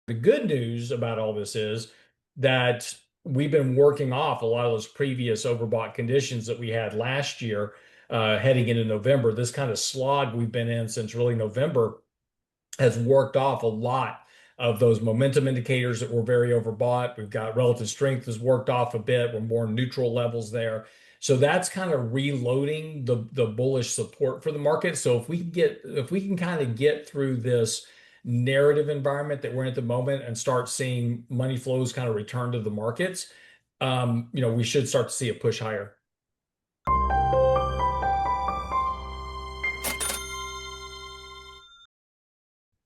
The good news about all this is that we've been working off a lot of those previous overbought conditions that we had last year, heading into November. This kind of slog we've been in since really November has worked off a lot of those momentum indicators that were very overbought. We've got relative strength has worked off a bit. We're more neutral levels there. So that's kind of reloading the bullish support for the market. So if we can kind of get through this narrative environment that we're in at the moment and start seeing money flows kind of return to the markets, we should start to see a push higher.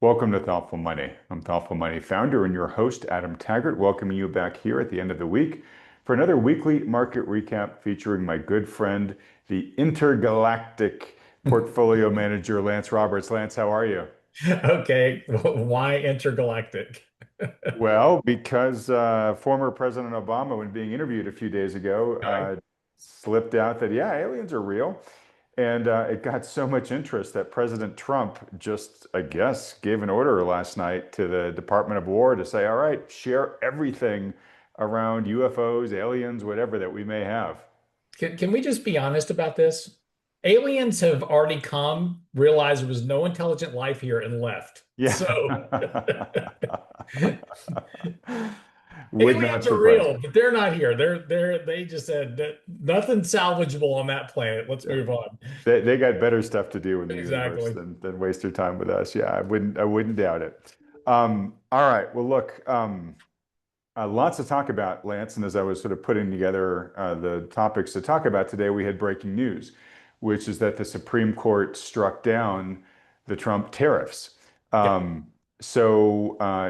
Welcome to Thoughtful Money. I'm Thoughtful Money founder and your host, Adam Taggart, welcoming you back here at the end of the week for another weekly market recap featuring my good friend, the intergalactic portfolio manager, Lance Roberts. Lance, how are you? Okay, why intergalactic? Well, because former President Obama, when being interviewed a few days ago, Okay. slipped out that, yeah, aliens are real. And it got so much interest that President Trump just, I guess, gave an order last night to the Department of War to say, all right, share everything around UFOs, aliens, whatever that we may have. Can we just be honest about this? Aliens have already come, realized there was no intelligent life here, and left. Yeah. So Would not aliens are surprise real, me. but they're not here. They just said that nothing salvageable on that planet. Let's Yeah. move on. They got better stuff to do in the universe Exactly. than waste their time with us. Yeah, I wouldn't doubt it. All right. Well, look, lots to talk about, Lance. And as I was sort of putting together the topics to talk about today, we had breaking news, which is that the Supreme Court struck down the Trump tariffs. Yeah.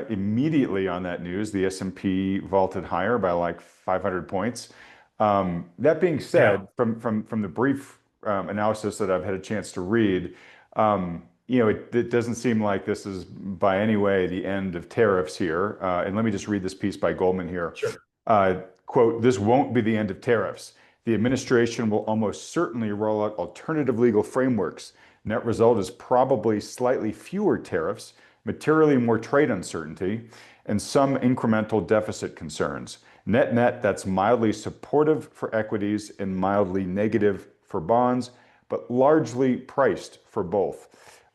Immediately on that news, the S&P vaulted higher by like 500 points. That being Yeah. said, from the brief analysis that I've had a chance to read, it doesn't seem like this is by any way the end of tariffs here. And let me just read this piece by Goldman here. Sure. Quote, this won't be the end of tariffs. The administration will almost certainly roll out alternative legal frameworks. Net result is probably slightly fewer tariffs, materially more trade uncertainty, and some incremental deficit concerns. Net net, that's mildly supportive for equities and mildly negative for bonds, but largely priced for both.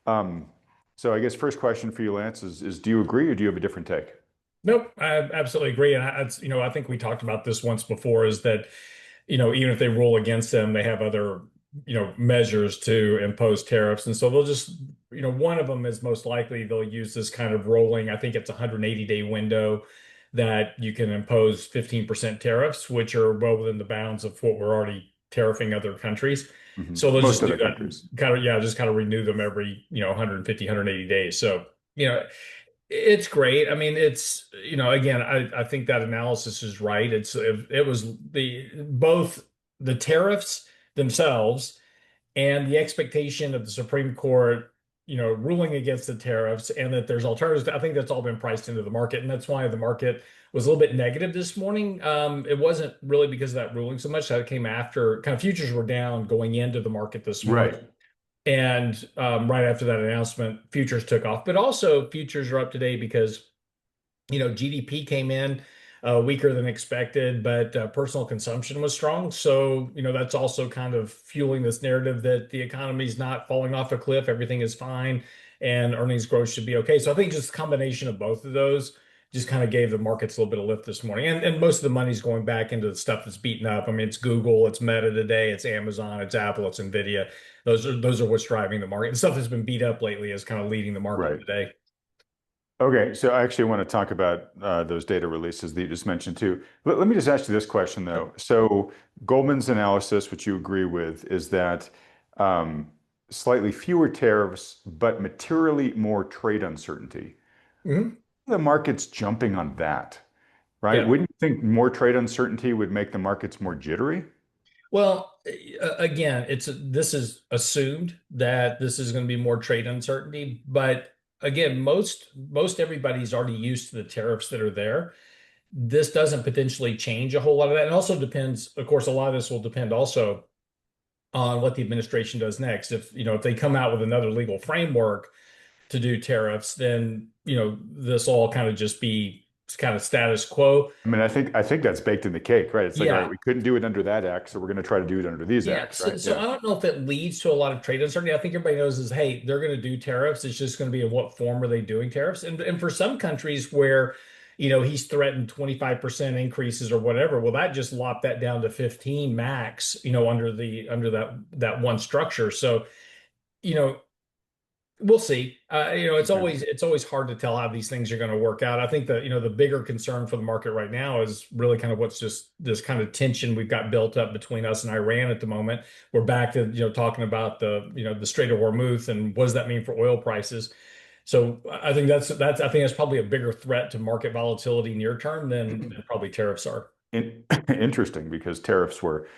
So I guess first question for you, Lance, is do you agree or do you have a different take? Nope, I absolutely agree. And I think we talked about this once before, is that, even if they rule against them, they have other, measures to impose tariffs. And so they'll just, one of them is most likely they'll use this kind of rolling, I think it's a 180-day window that you can impose 15% tariffs, which are well within the bounds of what we're already tariffing other countries. So they'll Most just do other that, countries. kind of, yeah, just kind of renew them every, 150, 180 days. So, it's great. I mean, again, I think that analysis is right. It was both the tariffs themselves and the expectation of the Supreme Court, ruling against the tariffs and that there's alternatives. I think that's all been priced into the market, and that's why the market was a little bit negative this morning. It wasn't really because of that ruling so much. That came after kind of futures were down going into the market this morning. Right. And right after that announcement, futures took off. But also, futures are up today because GDP came in weaker than expected, but personal consumption was strong. So that's also kind of fueling this narrative that the economy is not falling off a cliff, everything is fine, and earnings growth should be okay. So I think just a combination of both of those just kind of gave the markets a little bit of lift this morning. And most of the money's going back into the stuff that's beaten up. I mean, it's Google, it's Meta today, it's Amazon, it's Apple, it's Nvidia. Those are what's driving the market. The stuff that's been beat up lately is kind of leading the market Right. today. Okay, so I actually want to talk about those data releases that you just mentioned too. Let me just ask you this question though. So Goldman's analysis, which you agree with, is that um, slightly fewer tariffs, but materially more trade uncertainty. Mhm. The market's jumping on that, right? Yeah. Wouldn't you think more trade uncertainty would make the markets more jittery? Well, again, this is assumed that this is going to be more trade uncertainty, but again, most everybody's already used to the tariffs that are there. This doesn't potentially change a whole lot of that. And also depends, of course, a lot of this will depend also on what the administration does next. If they come out with another legal framework, to do tariffs, then this all kind of just be kind of status quo. I mean, I think that's baked in the cake, right? It's like, all right, Yeah. we couldn't do it under that act, so we're going to try to do it under these Yeah, acts, so, right? so Yeah. I don't know if it leads to a lot of trade uncertainty. I think everybody knows is, hey, they're going to do tariffs. It's just going to be in what form are they doing tariffs? And for some countries where, he's threatened 25% increases or whatever, well, that just lopped that down to 15 max, under that one structure. So, you know, we'll see. Okay. It's always hard to tell how these things are going to work out. I think that the bigger concern for the market right now is really kind of what's just this kind of tension we've got built up between us and Iran at the moment. We're back to talking about the Strait of Hormuz and what does that mean for oil prices. So I think that's probably a bigger threat to market volatility near term than probably tariffs are. Interesting because tariffs were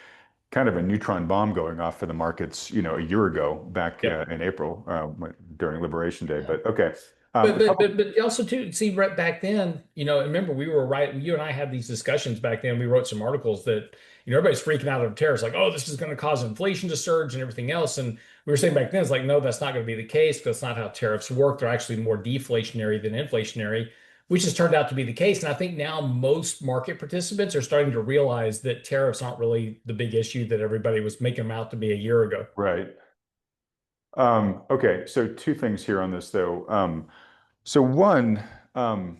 kind of a neutron bomb going off for the markets, a year ago back Yep. in April during Liberation Day. But okay, But a but couple. but but also too, see right back then, remember we were right. You and I had these discussions back then. We wrote some articles that everybody's freaking out of tariffs, like, oh, this is going to cause inflation to surge and everything else. And we were saying back then, it's like, no, that's not going to be the case. That's not how tariffs work. They're actually more deflationary than inflationary, which has turned out to be the case. And I think now most market participants are starting to realize that tariffs aren't really the big issue that everybody was making them out to be a year ago. Right. Okay, so two things here on this though. So one, I-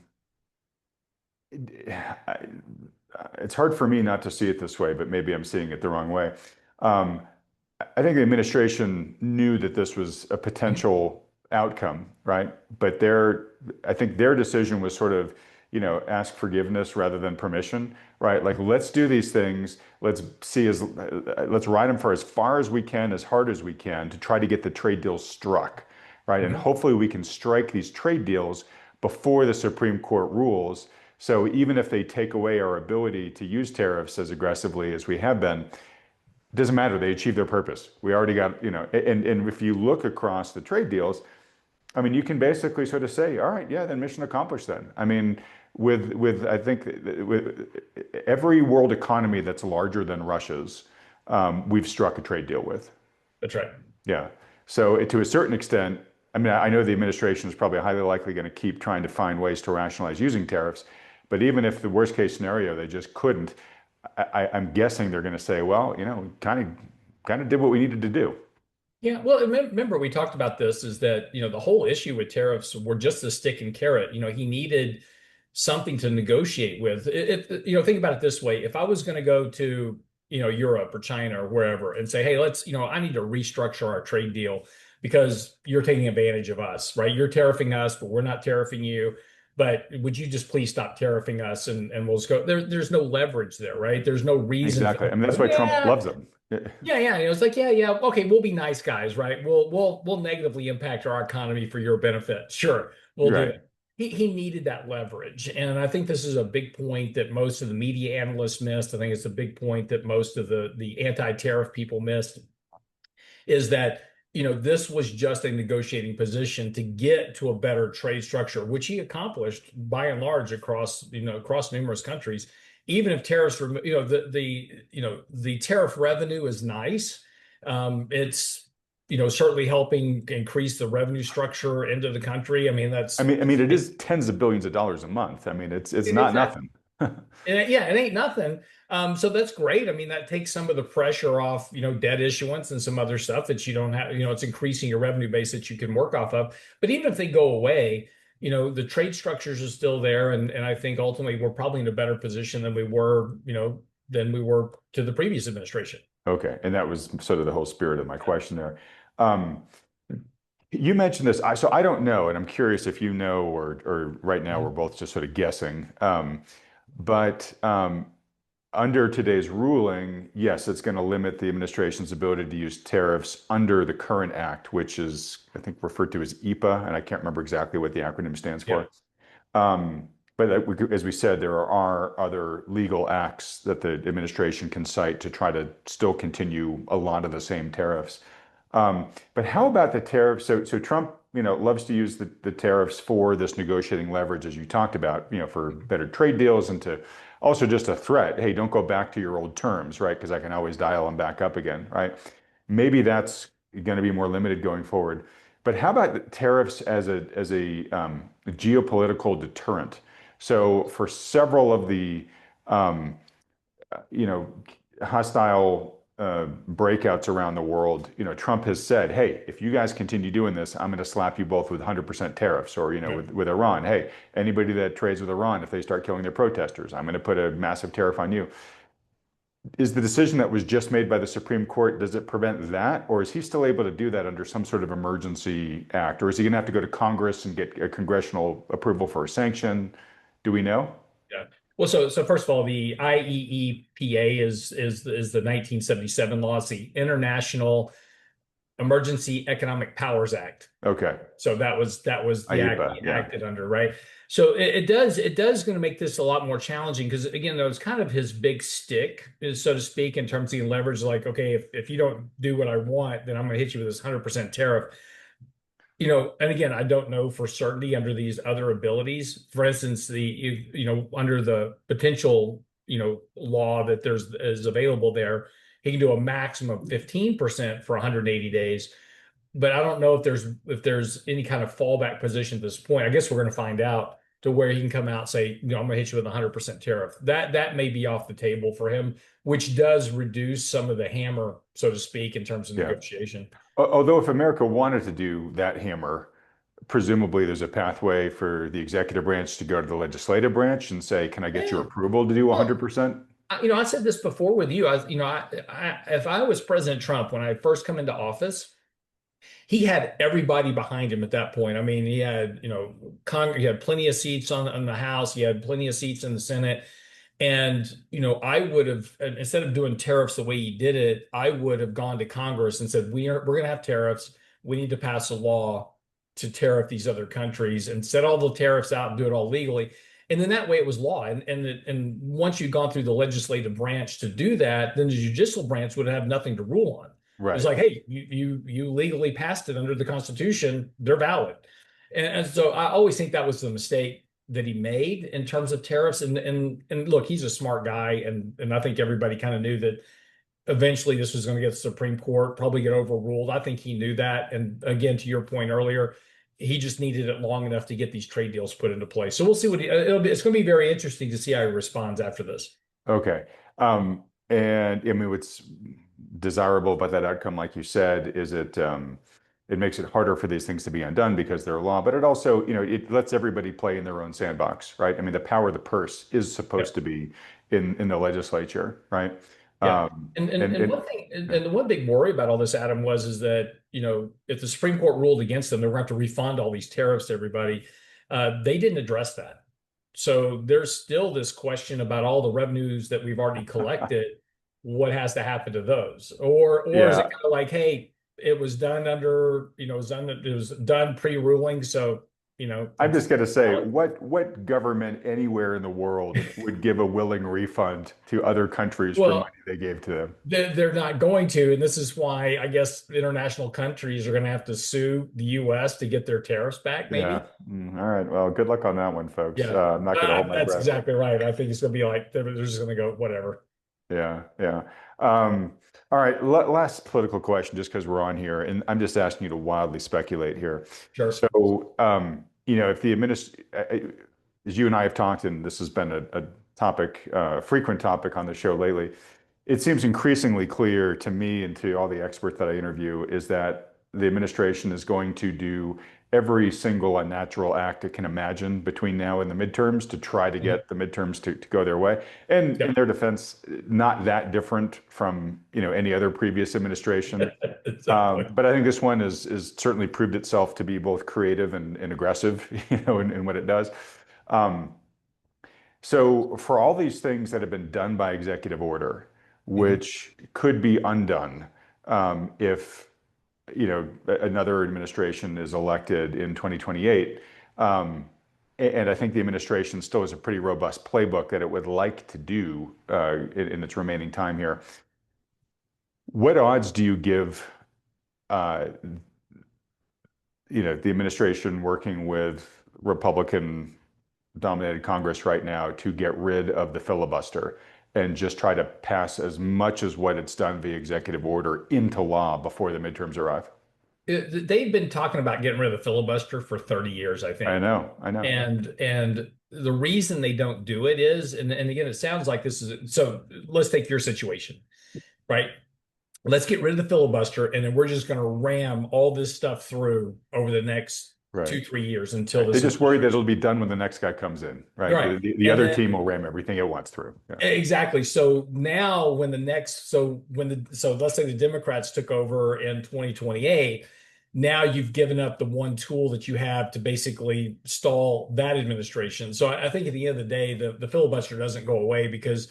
it's hard for me not to see it this way, but maybe I'm seeing it the wrong way. Um, I think the administration knew that this was a Mhm. potential outcome, right? But I think their decision was sort of, ask forgiveness rather than permission, right? Like, let's do these things. Let's ride them for as far as we can, as hard as we can to try to get the trade deals struck, right? And Mhm. hopefully we can strike these trade deals before the Supreme Court rules. So even if they take away our ability to use tariffs as aggressively as we have been, it doesn't matter. They achieved their purpose. We already got, and if you look across the trade deals, I mean, you can basically sort of say, all right, yeah, then mission accomplished then. I mean, with I think with every world economy that's larger than Russia's, we've struck a trade deal with. That's right. Yeah. So to a certain extent, I mean, I know the administration is probably highly likely going to keep trying to find ways to rationalize using tariffs, but even if the worst case scenario they just couldn't, I'm guessing they're going to say, well, kind of did what we needed to do. Yeah, well, remember we talked about this is that, the whole issue with tariffs were just the stick and carrot. He needed something to negotiate with. Think about it this way. If I was going to go to, Europe or China or wherever and say, hey, I need to restructure our trade deal because you're taking advantage of us, right? You're tariffing us, but we're not tariffing you. But would you just please stop tariffing us and we'll just go there's no leverage there, right? There's no reason for Exactly. them I mean, to that's go, why Trump yeah. loves them. Yeah, yeah. It's like, yeah, yeah. Okay, we'll be nice guys, right? We'll negatively impact our economy for your benefit. Sure, we'll do Right. that. He needed that leverage. And I think this is a big point that most of the media analysts missed. I think it's a big point that most of the anti-tariff people missed is that this was just a negotiating position to get to a better trade structure, which he accomplished by and large across numerous countries. Even if tariffs, the tariff revenue is nice. It's certainly helping increase the revenue structure into the country. I mean, I mean, it is tens of billions of dollars a month. I mean, it's not exactly. nothing. Yeah, it ain't nothing. So that's great. I mean, that takes some of the pressure off, debt issuance and some other stuff that you don't have, it's increasing your revenue base that you can work off of. But even if they go away, the trade structures are still there. And I think ultimately we're probably in a better position than we were to the previous administration. Okay, and that was sort of the whole spirit of my question there. Um, you mentioned this, so I don't know, and I'm curious if you know, or right now we're Mhm. both just sort of guessing. But under today's ruling, yes, it's going to limit the administration's ability to use tariffs under the current act, which is, I think, referred to as EPA, and I can't remember exactly what the acronym stands Yeah. for. But as we said, there are other legal acts that the administration can cite to try to still continue a lot of the same tariffs. But how about the tariffs? So Trump, loves to use the tariffs for this negotiating leverage, as you talked about, for better trade deals and to also just a threat. Hey, don't go back to your old terms, right? Because I can always dial them back up again, right? Maybe that's going to be more limited going forward. But how about tariffs as a geopolitical deterrent? So for several of the um, you know, hostile breakouts around the world, Trump has said, hey, if you guys continue doing this, I'm going to slap you both with 100% tariffs. Or, Yeah. with Iran, hey, anybody that trades with Iran, if they start killing their protesters, I'm going to put a massive tariff on you. Is the decision that was just made by the Supreme Court, does it prevent that? Or is he still able to do that under some sort of emergency act? Or is he going to have to go to Congress and get a congressional approval for a sanction? Do we know? Yeah. Well, so first of all, the IEEPA is the 1977 law. It's the International Emergency Economic Powers Act. Okay. So that was the act IEPA, he yeah. acted under, right? So it does going to make this a lot more challenging because again, that was kind of his big stick, so to speak, in terms of the leverage. Like, okay, if you don't do what I want, then I'm going to hit you with this 100% tariff. And again, I don't know for certainty under these other abilities. For instance, under the potential law that there's is available there, he can do a maximum of 15% for 180 days. But I don't know if there's any kind of fallback position at this point. I guess we're going to find out to where he can come out and say, I'm going to hit you with a 100% tariff. That may be off the table for him, which does reduce some of the hammer, so to speak, in terms of Yeah. negotiation. Although if America wanted to do that hammer, presumably there's a pathway for the executive branch to go to the legislative branch and say, can I get your Yeah. approval to do Well, 100%? I said this before with you. If I was President Trump when I first come into office, he had everybody behind him at that point. I mean, he had, he had plenty of seats on the House. He had plenty of seats in the Senate. And, I would have, instead of doing tariffs the way he did it, I would have gone to Congress and said, we're going to have tariffs. We need to pass a law to tariff these other countries and set all the tariffs out and do it all legally. And then that way it was law. And once you've gone through the legislative branch to do that, then the judicial branch would have nothing to rule on. It's Right. like, hey, you legally passed it under the Constitution. They're valid. And so I always think that was the mistake that he made in terms of tariffs. And look, he's a smart guy, and I think everybody kind of knew that eventually this was going to get to the Supreme Court, probably get overruled. I think he knew that. And again, to your point earlier, he just needed it long enough to get these trade deals put into place. So we'll see it's going to be very interesting to see how he responds after this. Okay. And I mean, what's desirable about that outcome, like you said, is it makes it harder for these things to be undone because they're law, but it also, it lets everybody play in their own sandbox, right? I mean, the power of the purse is supposed to Yep. be in the legislature, right? Yeah. Um, And one thing, and the one big worry about all this, Adam, is that, if the Supreme Court ruled against them, they were going to have to refund all these tariffs to everybody. They didn't address that. So there's still this question about all the revenues that we've already collected. What has to happen to those? Or is it yeah, kind of like, hey, it was done under, it was done pre-ruling, so I'm it's just going to say, valid. what government anywhere in the world would give a willing refund to other countries for money Well, they gave to them? they're not going to, and this is why I guess international countries are going to have to sue the U.S. to get their tariffs back, Yeah. maybe. All right. Well, good luck on that one, folks. Yeah, I'm not going to hold my that's breath. exactly right. I think it's going to be like they're just going to go whatever. Yeah, yeah. All right, last political question, just because we're on here, and I'm just asking you to wildly speculate here. Sure. So, if the as you and I have talked, and this has been a topic, frequent topic on the show lately, it seems increasingly clear to me and to all the experts that I interview is that the administration is going to do every single unnatural act it can imagine between now and the midterms to try to Mhm. get the midterms to go their way. And in Yep. their defense, not that different from any other previous administration. Exactly. But I think this one is certainly proved itself to be both creative and aggressive, in what it does. Um, so for all these things that have been done by executive order, Mhm. which could be undone if another administration is elected in 2028, and I think the administration still has a pretty robust playbook that it would like to do in its remaining time here. What odds do you give, uh, the administration working with Republican dominated Congress right now to get rid of the filibuster and just try to pass as much as what it's done via executive order into law before the midterms arrive? they've been talking about getting rid of the filibuster for 30 years, I I think. know, I know. And the reason they don't do it is, and again, it sounds like this is so let's take your situation, right? Let's get rid of the filibuster, and then we're just going to ram all this stuff through over the next Right. 2, 3 years until Right. They're this just worried that administration. it'll be done when the next guy comes in, right? Right. The And other then team will ram everything it wants through. Yeah. exactly. So now when the next, so when the, so let's say the Democrats took over in 2028, now you've given up the one tool that you have to basically stall that administration. So I think at the end of the day, the filibuster doesn't go away because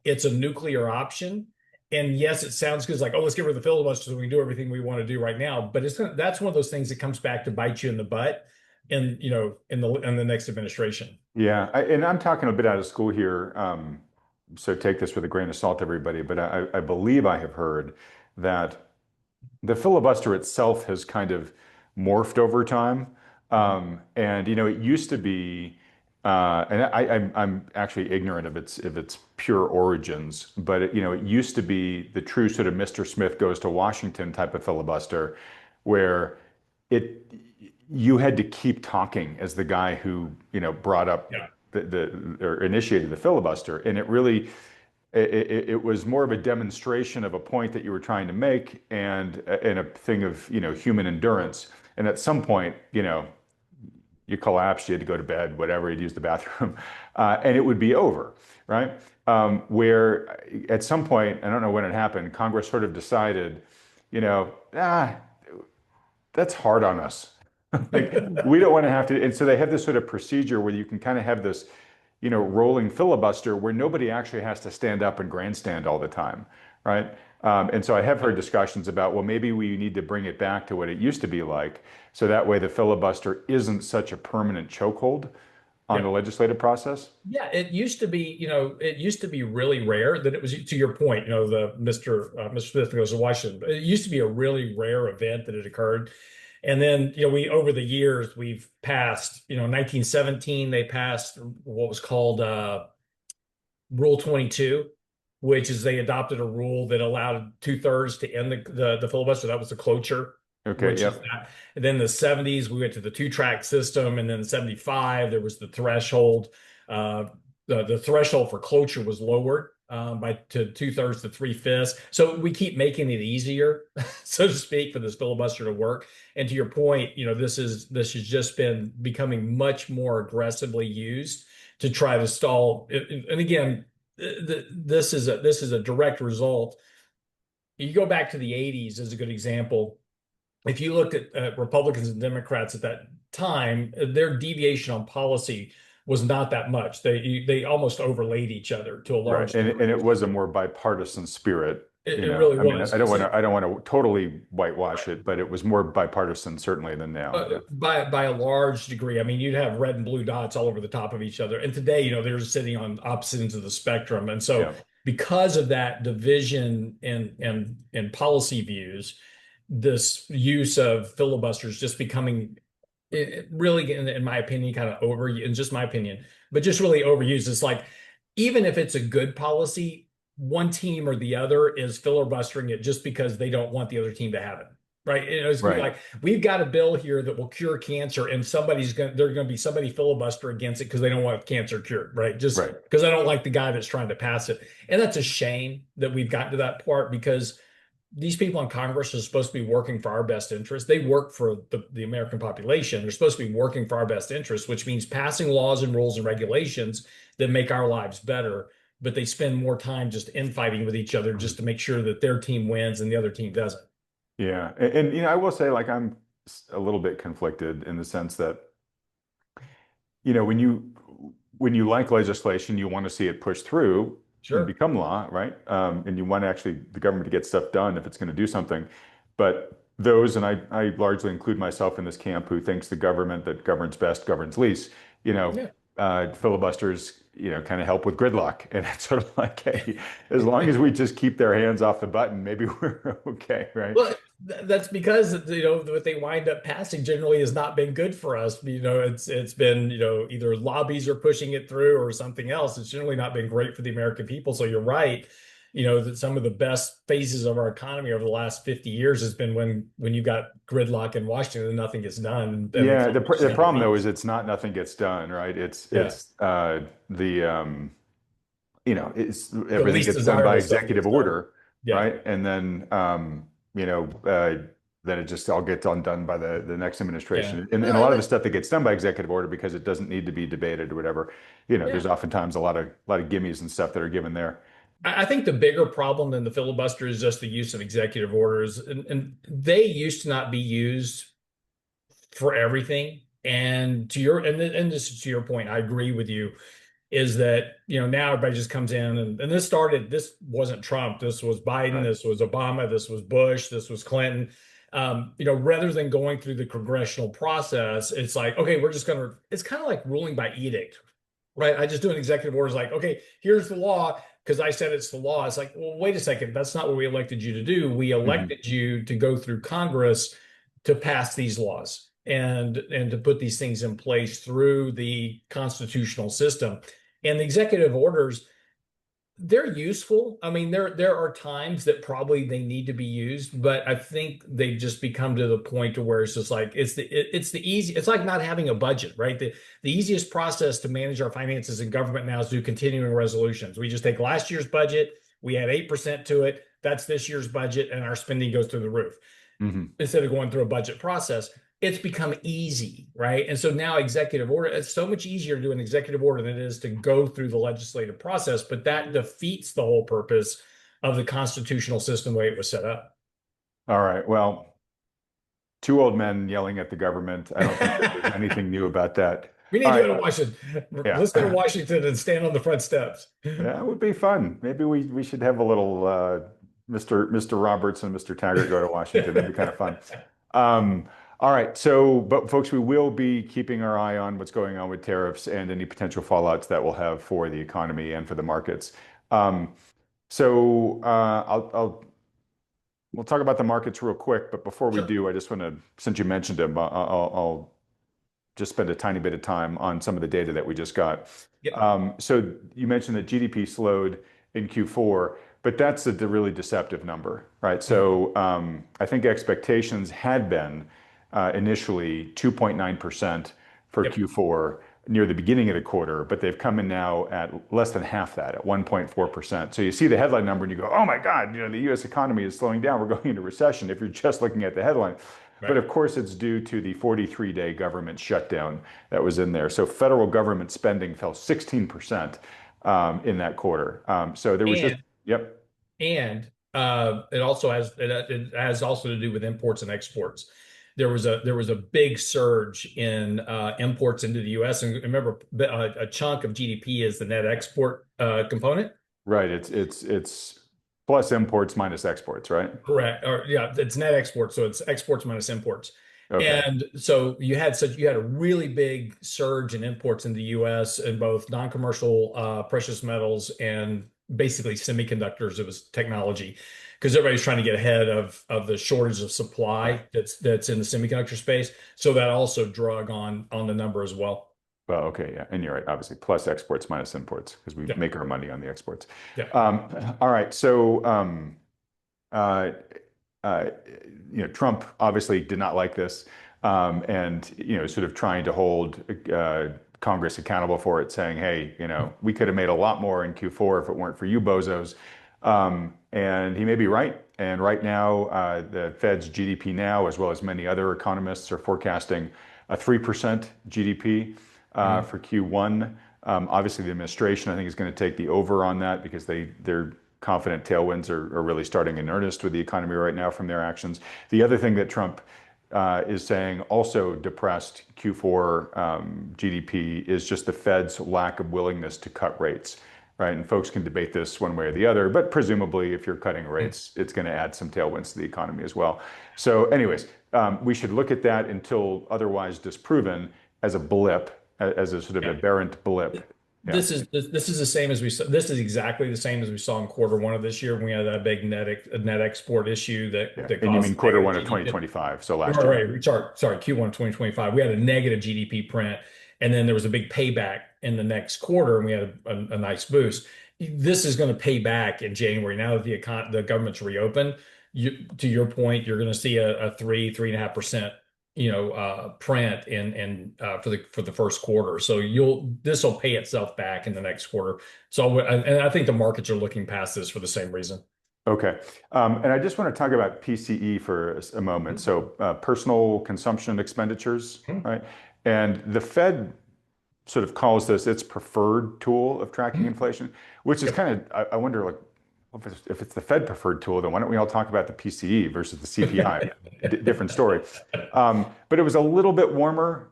it's a nuclear option. And yes, it sounds good. It's like, oh, let's get rid of the filibuster so we can do everything we want to do right now. But that's one of those things that comes back to bite you in the butt in, in the next administration. Yeah. And I'm talking a bit out of school here. So take this with a grain of salt, everybody. But I believe I have heard that the filibuster itself has kind of morphed over time. And it used to be, and I'm actually ignorant of its pure origins, but it used to be the true sort of Mr. Smith goes to Washington type of filibuster, where it you had to keep talking as the guy who brought up Yeah. the or initiated the filibuster, and it was more of a demonstration of a point that you were trying to make and a thing of human endurance. And at some point, you collapsed, you had to go to bed, whatever, you'd use the bathroom, and it would be over, right? Where at some point, I don't know when it happened, Congress sort of decided, that's hard on us. Like we don't want to have to, and so they have this sort of procedure where you can kind of have this, rolling filibuster where nobody actually has to stand up and grandstand all the time, right? And so I have heard discussions about, well, maybe we need to bring it back to what it used to be like, so that way the filibuster isn't such a permanent chokehold on the Yeah. legislative process. Yeah, it used to be really rare that it was, to your point, the Mr. Smith goes to Washington. It used to be a really rare event that it occurred. And then, we over the years we've passed, 1917 they passed what was called Rule 22, which is they adopted a rule that allowed two-thirds to end the filibuster. That was the cloture, Okay, which is yep. that. And then the 70s, we went to the two-track system. And then the 75, there was the threshold. Uh, the threshold for cloture was lowered by to two-thirds to three-fifths. So we keep making it easier, so to speak, for this filibuster to work. And to your point, this has just been becoming much more aggressively used to try to stall. And again, this is a direct result. You go back to the 80s as a good example. If you looked at Republicans and Democrats at that time, their deviation on policy was not that much. They almost overlaid each other to a Right. large And degree. it was a more bipartisan spirit, It really I mean, was. I don't want to totally whitewash it, but it was more bipartisan certainly than now. Yeah. By a large degree. I mean, you'd have red and blue dots all over the top of each other. And today, they're sitting on opposite ends of the spectrum. And so, Yeah. because of that division in policy views, this use of filibusters just becoming really, in my opinion, kind of over, in just my opinion, but just really overused. It's like, even if it's a good policy, one team or the other is filibustering it just because they don't want the other team to have it. Right. It's gonna be Right. like, we've got a bill here that will cure cancer, and there's gonna be somebody filibuster against it because they don't want cancer cured, right? Just Right. because I don't like the guy that's trying to pass it. And that's a shame that we've gotten to that part, because these people in Congress are supposed to be working for our best interest. They work for the American population. They're supposed to be working for our best interest, which means passing laws and rules and regulations that make our lives better. But they spend more time just infighting with each other just to make sure that their team wins and the other team doesn't. Yeah. And I will say, like, I'm a little bit conflicted in the sense that, you know, when you like legislation, you want to see it pushed through and Sure. become law, right? And you want actually the government to get stuff done if it's going to do something. But those, and I largely include myself in this camp, who thinks the government that governs best governs least, Yeah. filibusters, kind of help with gridlock. And it's sort of like, hey, as long as we just keep their hands off the button, maybe we're okay, right? Well, that's because what they wind up passing generally has not been good for us. It's been either lobbies are pushing it through or something else. It's generally not been great for the American people. So you're right. that some of the best phases of our economy over the last 50 years has been when you got gridlock in Washington and nothing gets done, and Yeah, Congress just the never problem though is meets. it's not nothing gets done, right? Yeah, The it's the everything least gets done by desirable stuff executive gets done. order, Yeah, right? And then you know, uh, then it just all gets undone by the next yeah. administration. Well, And a lot of the stuff that gets done by executive order because it doesn't need to be debated or whatever, yeah. there's oftentimes a lot of gimmies and stuff that are given there. I think the bigger problem than the filibuster is just the use of executive orders, and they used to not be used for everything. And and this is to your point, I agree with you, is that now everybody just comes in and this wasn't Trump, this was Biden, Right. this was Obama, this was Bush, this was Clinton. Rather than going through the congressional process, it's like, okay, it's kind of like ruling by edict, right? I just do an executive order, is like, okay, here's the law because I said it's the law. It's like, well, wait a second, that's not what we elected you to do. We Mhm. elected you to go through Congress to pass these laws and to put these things in place through the constitutional system. And the executive orders, they're useful. I mean, there are times that probably they need to be used, but I think they've just become to the point to where it's just like it's the easy. It's like not having a budget, right? The easiest process to manage our finances in government now is do continuing resolutions. We just take last year's budget, we add 8% to it. That's this year's budget, and our spending goes through the roof Mhm. instead of going through a budget process. It's become easy, right? And so now executive order, it's so much easier to do an executive order than it is to go through the legislative process, but that defeats the whole purpose of the constitutional system the way it was set up. All right. Well, two old men yelling at the government. I don't think that there's anything new about that. We All need to right. go to Washington. Yeah. Let's go to Washington and stand on the front steps. Yeah, it would be fun. Maybe we should have a little Mr. Roberts and Mr. Taggart go to Washington. That'd be kind of fun. All right. So, but folks, we will be keeping our eye on what's going on with tariffs and any potential fallouts that we'll have for the economy and for the markets. Um, we'll talk about the markets real quick. But before we Sure. do, I just want to, since you mentioned them, I'll just spend a tiny bit of time on some of the data that we just got. Yep. So you mentioned that GDP slowed in Q4, but that's a really deceptive number, right? So I think expectations had been initially 2.9% for Yep. Q4 near the beginning of the quarter, but they've come in now at less than half that, at 1.4%. So you see the headline number and you go, oh my God, the US economy is slowing down. We're going into recession if you're just looking at the headline. But Right. of course, it's due to the 43-day government shutdown that was in there. So federal government spending fell 16% in that quarter. So there was just, And yep, and it has also to do with imports and exports. There was a big surge in imports into the U.S. And remember, a chunk of GDP is the net export component. right. It's plus imports minus exports, right? Correct. Or yeah, it's net exports, so it's exports minus imports. Okay. And so you had a really big surge in imports in the U.S. in both non-commercial precious metals and basically semiconductors. It was technology because everybody's trying to get ahead of the shortage of Right. supply that's in the semiconductor space. So that also drug on the number as well. Well, okay, yeah, and you're right. Obviously, plus exports minus imports because we Yeah, make our money on the exports. yeah, All right. So uh, uh, Trump obviously did not like this, and sort of trying to hold Congress accountable for it, saying, "Hey, we could have made a lot more in Q4 if it weren't for you bozos." And he may be right. And right now, the Fed's GDP now, as well as many other economists, are forecasting a 3% GDP mhm, for Q1. Obviously, the administration, I think, is going to take the over on that because they're confident tailwinds are really starting in earnest with the economy right now from their actions. The other thing that Trump is saying also depressed Q4 GDP is just the Fed's lack of willingness to cut rates, right? And folks can debate this one way or the other, but presumably if you're cutting mhm. rates, it's going to add some tailwinds to the economy as well. So anyways, we should look at that until otherwise disproven as a blip, as a sort of Yeah. aberrant blip. Yeah. This is the same as we saw. This is exactly the same as we saw in quarter 1 of this year when we had that big net export issue Yeah. that And you mean caused quarter negative one of GDP. 2025, so last year. Right, right. Sorry, Q1 of 2025. We had a negative GDP print, and then there was a big payback in the next quarter, and we had a nice boost. this is going to pay back in January. Now that the government's reopened, to your point, you're going to see a 3.5%, print for the first quarter. So this will pay itself back in the next quarter. So, and I think the markets are looking past this for the same reason. Okay. And I just want to talk about PCE for a moment. So, personal consumption expenditures, Mhm. right? And the Fed sort of calls this its preferred tool of tracking Mhm. inflation, which is Yep. kind of, I wonder, like, if it's the Fed preferred tool, then why don't we all talk about the PCE versus the CPI? Different story. But it was a little bit warmer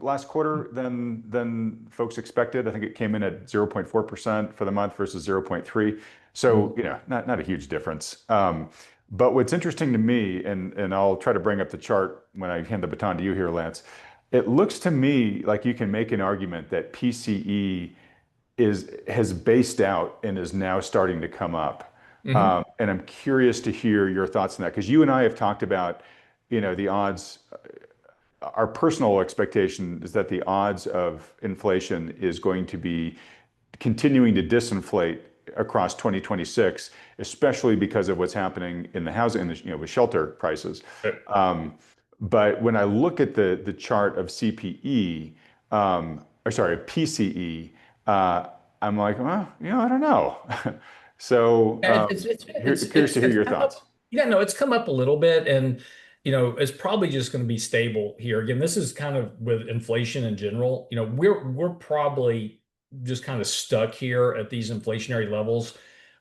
last quarter than folks expected. I think it came in at 0.4% for the month versus 0.3. So, Mhm. not a huge difference. But what's interesting to me, and I'll try to bring up the chart when I hand the baton to you here, Lance, it looks to me like you can make an argument that PCE has based out and is now starting to come up. Mhm. And I'm curious to hear your thoughts on that because you and I have talked about, the odds. Our personal expectation is that the odds of inflation is going to be continuing to disinflate across 2026, especially because of what's happening in the housing, with shelter prices. Um, but when I look at the chart of CPE, or sorry, PCE, I'm like, well, I don't know. So Yeah, curious to hear it's your come thoughts. up. Yeah, no, it's come up a little bit, and it's probably just going to be stable here. Again, this is kind of with inflation in general. We're probably just kind of stuck here at these inflationary levels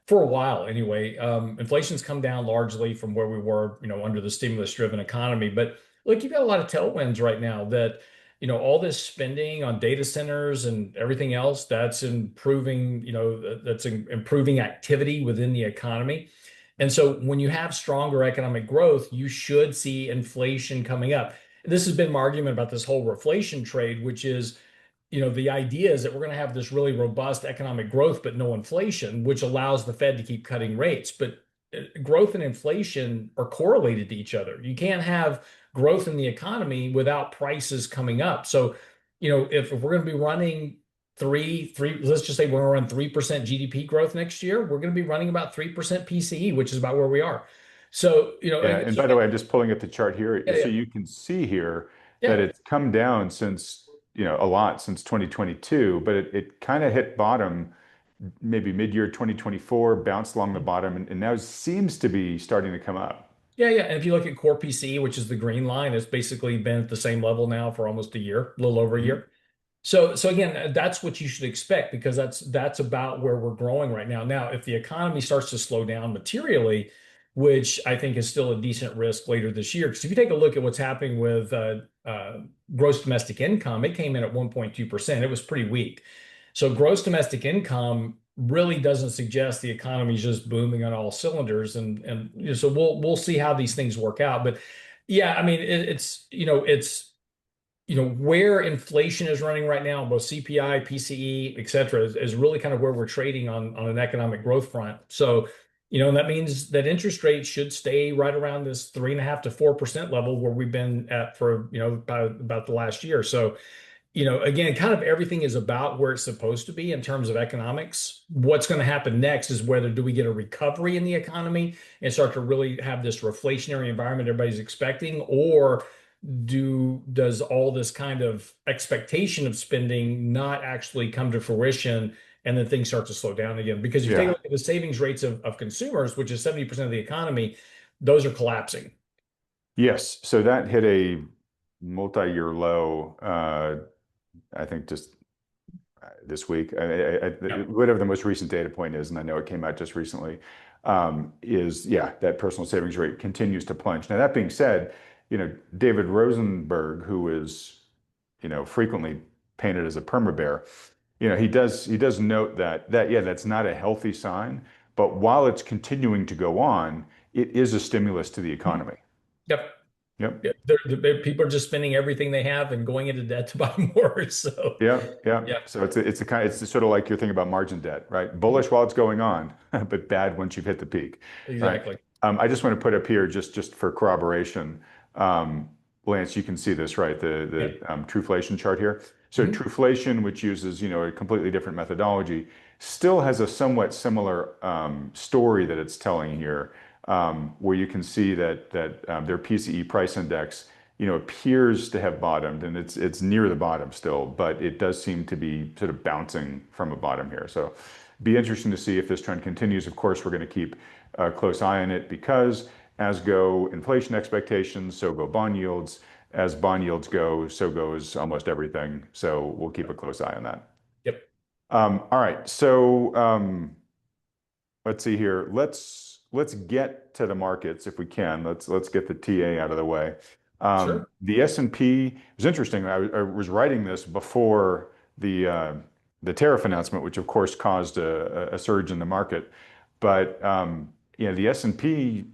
for a while anyway. Inflation's come down largely from where we were, under the stimulus-driven economy. But look, you've got a lot of tailwinds right now that all this spending on data centers and everything else that's improving, improving activity within the economy. And so when you have stronger economic growth, you should see inflation coming up. This has been my argument about this whole reflation trade, which is, the idea is that we're going to have this really robust economic growth, but no inflation, which allows the Fed to keep cutting rates. But growth and inflation are correlated to each other. You can't have growth in the economy without prices coming up. So, if we're going to be running let's just say we're going to run 3% GDP growth next year, we're going to be running about 3% PCE, which is about where we are. So, Yeah, and by the way, I'm just pulling up the chart here, yeah, so yeah, you can see here that yeah. it's come down since, a lot since 2022, but it kind of hit bottom maybe mid-year 2024, bounced along the bottom, and now seems to be starting to come up. Yeah, yeah. And if you look at core PCE, which is the green line, it's basically been at the same level now for almost a year, a little over a Mhm. year. So again, that's what you should expect because that's about where we're growing right now. Now, if the economy starts to slow down materially, which I think is still a decent risk later this year, because if you take a look at what's happening with gross domestic income, it came in at 1.2%. It was pretty weak. So gross domestic income really doesn't suggest the economy is just booming on all cylinders, and so we'll see how these things work out. But yeah, I mean, it's where inflation is running right now, both CPI, PCE, et cetera, is really kind of where we're trading on an economic growth front. So, and that means that interest rates should stay right around this 3.5% to 4% level where we've been at for, about the last year. So, again, kind of everything is about where it's supposed to be in terms of economics. What's going to happen next is whether do we get a recovery in the economy and start to really have this reflationary environment everybody's expecting, or does all this kind of expectation of spending not actually come to fruition and then things start to slow down again? Because if you take a Yeah. look at the savings rates of consumers, which is 70% of the economy, those are collapsing. Yes. So that hit a multi-year low, I think just this week. Yeah. Whatever the most recent data point is, and I know it came out just recently, is yeah, that personal savings rate continues to plunge. Now, that being said, David Rosenberg, who is, frequently painted as a perma bear, he does note that yeah, that's not a healthy sign, but while it's continuing to go on, it is a stimulus to the Mhm. economy. Yep. Yep. Yeah. People are just spending everything they have and going into debt to buy more. So, Yeah, yeah. yeah, So it's sort of like you're thinking about margin debt, right? Mhm. Bullish while it's going on, but bad once you've hit the peak, right? Exactly. I just want to put up here just for corroboration. Um, Lance, you can see this, right? The Yeah. Trueflation chart here. So Mhm. Truflation, which uses, a completely different methodology, still has a somewhat similar story that it's telling here, where you can see that their PCE price index, appears to have bottomed, and it's near the bottom still, but it does seem to be sort of bouncing from a bottom here. So, be interesting to see if this trend continues. Of course, we're going to keep a close eye on it because as go inflation expectations, so go bond yields. As bond yields go, so goes almost everything. So we'll keep a close eye on that. Yep. All right. So let's see here. Let's get to the markets if we can. Let's get the TA out of the way. Sure. The S&P was interesting. I was writing this before the tariff announcement, which of course caused a surge in the market. But the S&P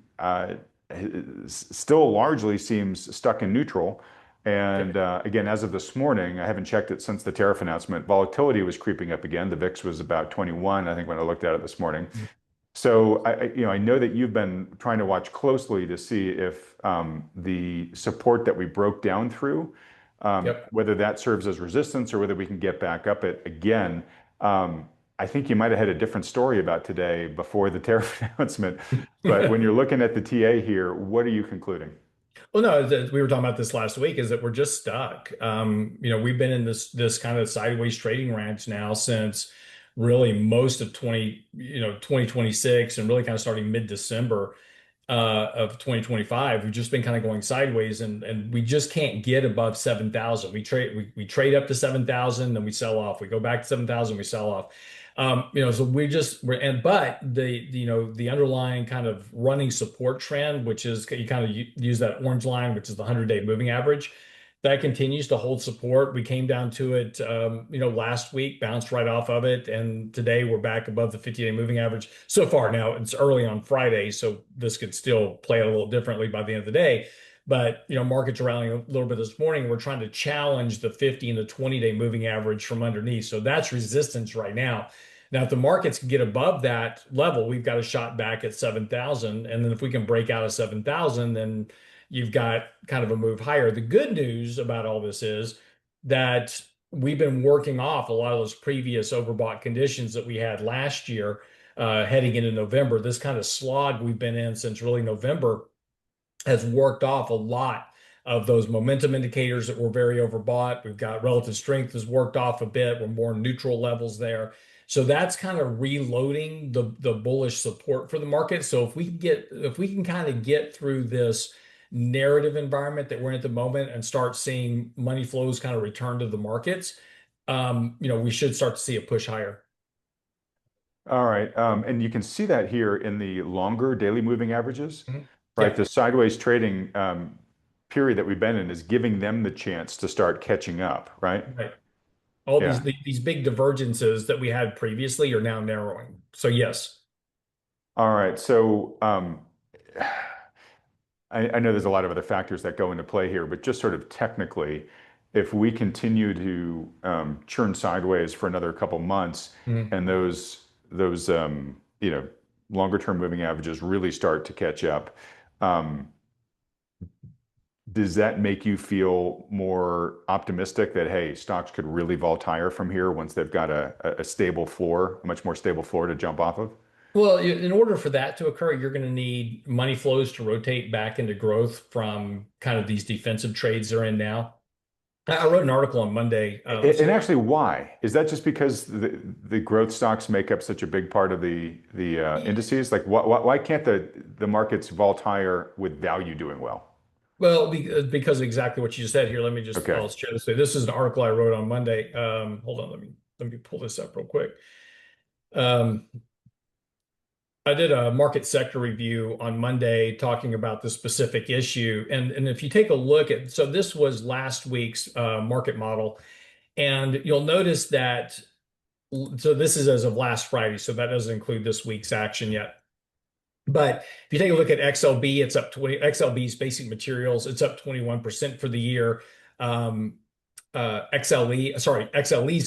still largely seems stuck in neutral. Yep. And again, as of this morning, I haven't checked it since the tariff announcement. Volatility was creeping up again. The VIX was about 21, I think, when I looked at it this morning. Mhm. So I know that you've been trying to watch closely to see if the support that we broke down through, Yep. whether that serves as resistance or whether we can get back up it again. Um, I think you might have had a different story about today before the tariff announcement. But when you're looking at the TA here, what are you concluding? Well, no, we were talking about this last week, is that we're just stuck. We've been in this kind of sideways trading range now since really most of 2026, and really kind of starting mid-December of 2025. We've just been kind of going sideways, and we just can't get above 7,000. We trade up to 7,000, then we sell off. We go back to 7,000, we sell off. So but the underlying kind of running support trend, which is, you kind of use that orange line, which is the 100-day moving average, that continues to hold support. We came down to it, last week, bounced right off of it, and today we're back above the 50-day moving average so far. Now it's early on Friday, so this could still play out a little differently by the end of the day. But markets are rallying a little bit this morning. We're trying to challenge the 50 and the 20-day moving average from underneath. So that's resistance right now. Now, if the markets can get above that level, we've got a shot back at 7,000. And then if we can break out of 7,000, then you've got kind of a move higher. The good news about all this is that we've been working off a lot of those previous overbought conditions that we had last year, heading into November. This kind of slog we've been in since really November has worked off a lot of those momentum indicators that were very overbought. We've got relative strength has worked off a bit. We're more neutral levels there. So that's kind of reloading the bullish support for the market. So if we can kind of get through this narrative environment that we're in at the moment and start seeing money flows kind of return to the markets, we should start to see a push higher. All right. And you can see that here in the longer daily moving averages, Mhm. right? Yeah, The sideways trading period that we've been in is giving them the chance to start catching up, right? right. All Yeah. these big divergences that we had previously are now narrowing. So yes. All right. So I know there's a lot of other factors that go into play here, but just sort of technically, if we continue to churn sideways for another couple months Mhm. and those longer term moving averages really start to catch up, um, does that make you feel more optimistic that, hey, stocks could really vault higher from here once they've got a stable floor, a much more stable floor to jump off of? Well, in order for that to occur, you're going to need money flows to rotate back into growth from kind of these defensive trades they're in now. I wrote an article on Monday. And actually, why? Is that just because the growth stocks make up such a big part of the indices? Like, why can't the markets vault higher with value doing well? Well, because of exactly what you just said here. Okay. I'll share this. This is an article I wrote on Monday. Hold on, let me pull this up real quick. Um, I did a market sector review on Monday talking about the specific issue. And if you take a look at, so this was last week's market model, and you'll notice that, so this is as of last Friday, so that doesn't include this week's action yet. But if you take a look at XLB, it's up 20, XLB's basic materials, it's up 21% for the year. XLE's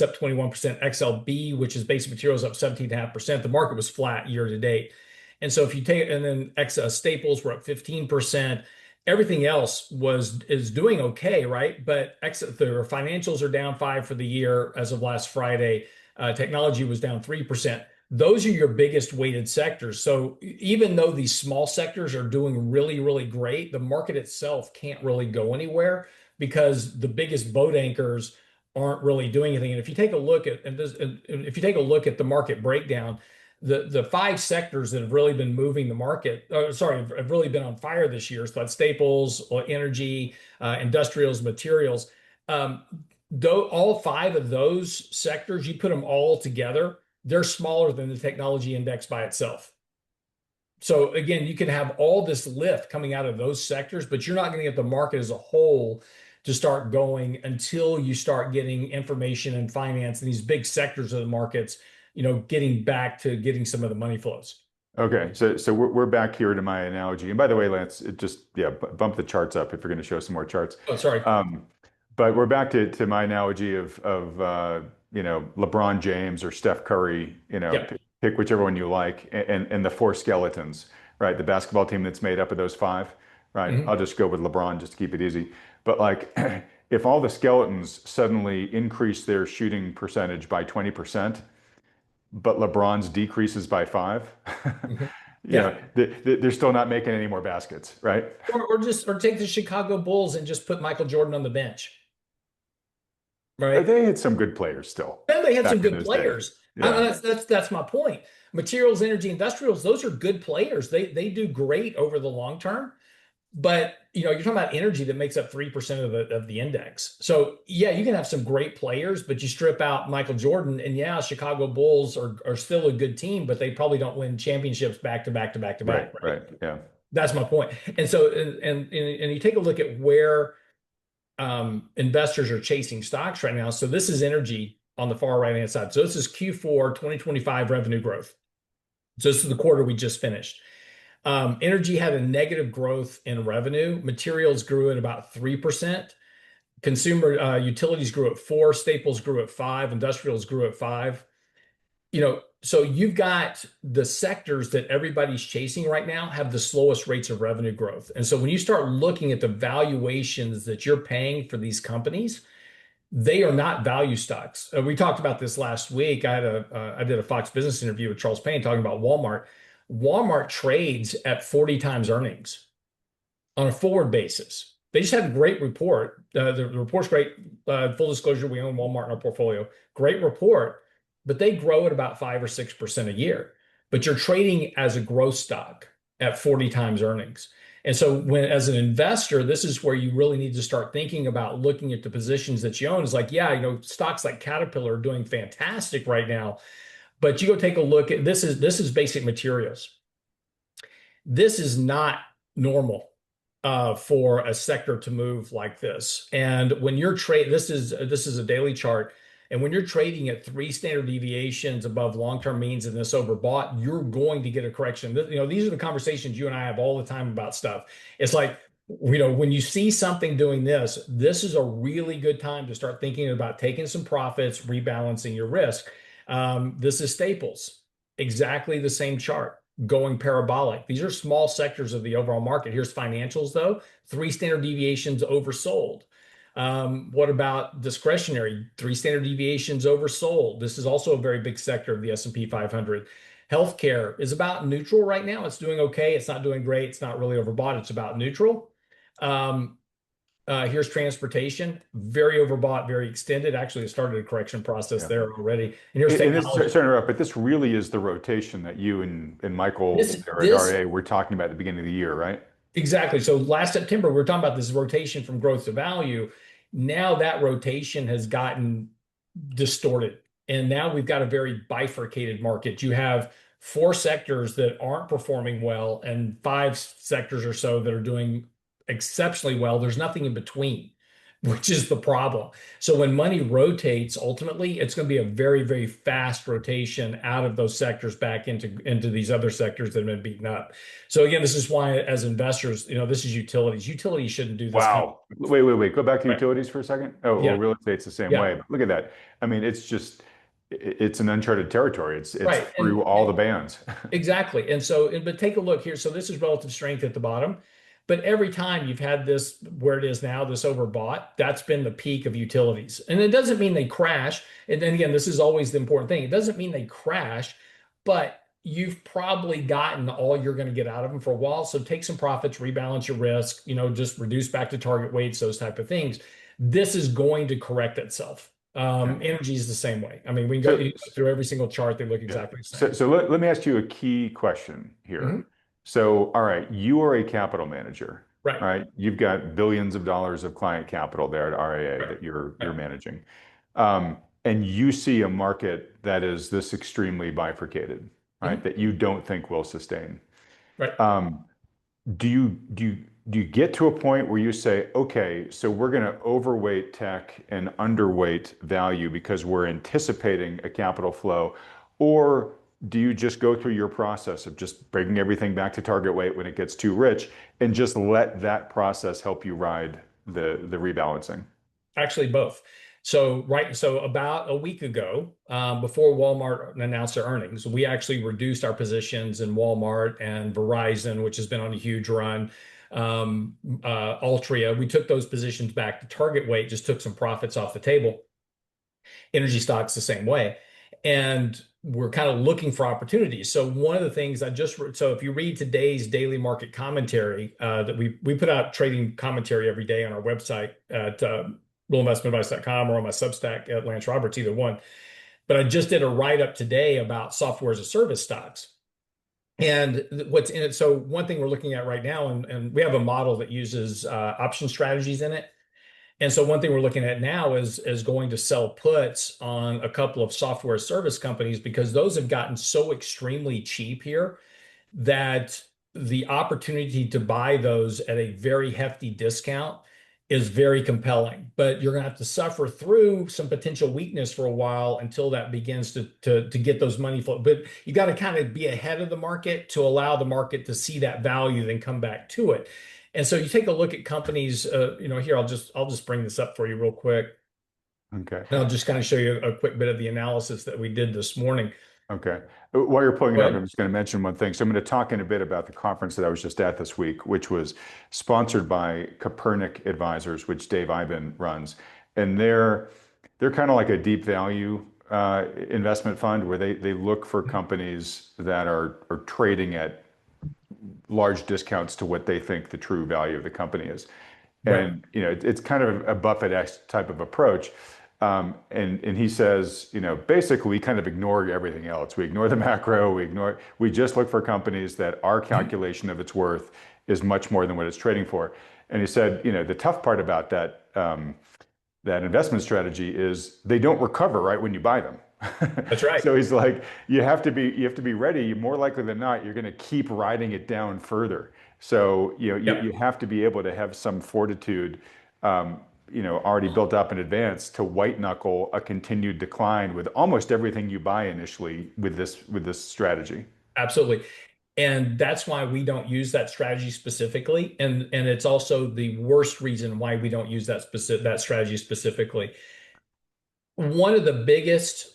up 21%. XLB, which is basic materials, up 17.5%. The market was flat year to date. And so if you take, and then Staples were up 15%. Everything else is doing okay, right? But their financials are down 5 for the year as of last Friday. Technology was down 3%. Those are your biggest weighted sectors. So even though these small sectors are doing really, really great, the market itself can't really go anywhere because the biggest boat anchors aren't really doing anything. And if you take a look at and if you take a look at the market breakdown, the five sectors that have really been moving the market, have really been on fire this year. So that's staples, energy, industrials, materials. Um, though all five of those sectors, you put them all together, they're smaller than the technology index by itself. So again, you can have all this lift coming out of those sectors, but you're not going to get the market as a whole to start going until you start getting information and finance and these big sectors of the markets, getting back to getting some of the money flows. Okay, so we're back here to my analogy. And by the way, Lance, it just yeah, bump the charts up if you're going to show some more charts. Oh, sorry. Um, but we're back to my analogy of LeBron James or Steph Curry. Yeah. Pick whichever one you like, and the four skeletons, right? The basketball team that's made up of those five, right? Mhm. I'll just go with LeBron just to keep it easy. But like, if all the skeletons suddenly increase their shooting percentage by 20%, but LeBron's decreases by five, Mhm. Yeah. they're still not making any more baskets, right? Or take the Chicago Bulls and just put Michael Jordan on the bench, right? They had some good players still And they had some back in good those days. players. Yeah, That's my point. Materials, energy, industrials, those are good players. They do great over the long term. But you're talking about energy that makes up 3% of the index. So yeah, you can have some great players, but you strip out Michael Jordan, and yeah, Chicago Bulls are still a good team, but they probably don't win championships back to back to back to right, back, right? right. Yeah. That's my point. And so and you take a look at where investors are chasing stocks right now. So this is energy on the far right hand side. So this is Q4 2025 revenue growth. So this is the quarter we just finished. Energy had a negative growth in revenue. Materials grew at about 3%. Consumer utilities grew at 4. Staples grew at 5. Industrials grew at 5. So you've got the sectors that everybody's chasing right now have the slowest rates of revenue growth. And so when you start looking at the valuations that you're paying for these companies, they are not value stocks. We talked about this last week. I did a Fox Business interview with Charles Payne talking about Walmart. Walmart trades at 40 times earnings on a forward basis. They just had a great report. The report's great. Full disclosure, we own Walmart in our portfolio. Great report, but they grow at about 5 or 6% a year. But you're trading as a growth stock at 40 times earnings. And so as an investor, this is where you really need to start thinking about looking at the positions that you own. It's like, yeah, stocks like Caterpillar are doing fantastic right now. But you go take a look at this is basic materials. This is not normal for a sector to move like this. And when you're this is a daily chart, and when you're trading at 3 standard deviations above long-term means in this overbought, you're going to get a correction. These are the conversations you and I have all the time about stuff. It's like, when you see something doing this, this is a really good time to start thinking about taking some profits, rebalancing your risk. This is Staples, exactly the same chart going parabolic. These are small sectors of the overall market. Here's financials, though. 3 standard deviations oversold. What about discretionary? 3 standard deviations oversold. This is also a very big sector of the S&P 500. Healthcare is about neutral right now. It's doing okay. It's not doing great. It's not really overbought. It's about neutral. Um, Here's transportation, very overbought, very extended. Actually, it started a correction process Yeah. there already. And here's And this, sorry technology. to interrupt, but this really is the rotation that you and Michael This there at this RA were talking about at the beginning of the year, right? Exactly. So last September, we were talking about this rotation from growth to value. Now that rotation has gotten distorted. And now we've got a very bifurcated market. You have 4 sectors that aren't performing well and 5 sectors or so that are doing exceptionally well. There's nothing in between, which is the problem. So when money rotates, ultimately, it's going to be a very, very fast rotation out of those sectors back into these other sectors that have been beaten up. So again, this is why as investors, this is utilities. Utilities shouldn't do this kind of Wow. Wait. Go back to right. utilities for a second. Oh, well, Yeah. real estate's the same Yeah. way. But look at that. I mean, it's an uncharted territory. It's Right. through all the bands. Exactly. And so, but take a look here. So this is relative strength at the bottom. But every time you've had this where it is now, this overbought, that's been the peak of utilities. And it doesn't mean they crash. And then again, this is always the important thing. It doesn't mean they crash, but you've probably gotten all you're going to get out of them for a while. So take some profits, rebalance your risk, just reduce back to target weights, those type of things. This is going to correct itself. Yeah. Energy is the same way. I mean, So, you go through every single chart, they look yeah. exactly the So, same. so let me ask you a key question here. Mhm. So, all right, you are a capital manager, Right, right? You've got billions of dollars of client capital there at RAA right, that you're right, managing. And you see a market that is this extremely bifurcated, right? mhm, That you don't think will sustain. right. Um, do you get to a point where you say, okay, so we're going to overweight tech and underweight value because we're anticipating a capital flow? Or do you just go through your process of just bringing everything back to target weight when it gets too rich and just let that process help you ride the rebalancing? Actually, both. So about a week ago, before Walmart announced their earnings, we actually reduced our positions in Walmart and Verizon, which has been on a huge run. Altria, we took those positions back to target weight, just took some profits off the table. Energy stocks the same way. And we're kind of looking for opportunities. So one of the things so if you read today's daily market commentary, that we put out trading commentary every day on our website at realinvestmentadvice.com or on my Substack at Lance Roberts, either one. But I just did a write-up today about software as a service stocks. And what's in it. So one thing we're looking at right now, and we have a model that uses option strategies in it. And so one thing we're looking at now is going to sell puts on a couple of software service companies because those have gotten so extremely cheap here that the opportunity to buy those at a very hefty discount is very compelling. But you're going to have to suffer through some potential weakness for a while until that begins to get those money flow. But you got to kind of be ahead of the market to allow the market to see that value, then come back to it. And so you take a look at companies, here I'll just bring this up for you real quick. Okay. And I'll just kind of show you a quick bit of the analysis that we did this morning. Okay. While you're pulling Go it up, ahead. I'm just going to mention one thing. So I'm going to talk in a bit about the conference that I was just at this week, which was sponsored by Copernic Advisors, which Dave Iben runs. And they're kind of like a deep value investment fund where they look for companies that are trading at large discounts to what they think the true value of the company is. Right. And it's kind of a Buffett-esque type of approach. And he says, basically we kind of ignore everything else. We ignore the macro, we just look for companies that our Mhm. calculation of its worth is much more than what it's trading for. And he said, the tough part about that investment strategy is they don't recover right when you buy them. That's right. So he's like, you have to be ready. More likely than not, you're going to keep riding it down further. So you Yep. have to be able to have some fortitude, already built up in advance to white knuckle a continued decline with almost everything you buy initially with this strategy. Absolutely. And that's why we don't use that strategy specifically. And it's also the worst reason why we don't use that strategy specifically. One of the biggest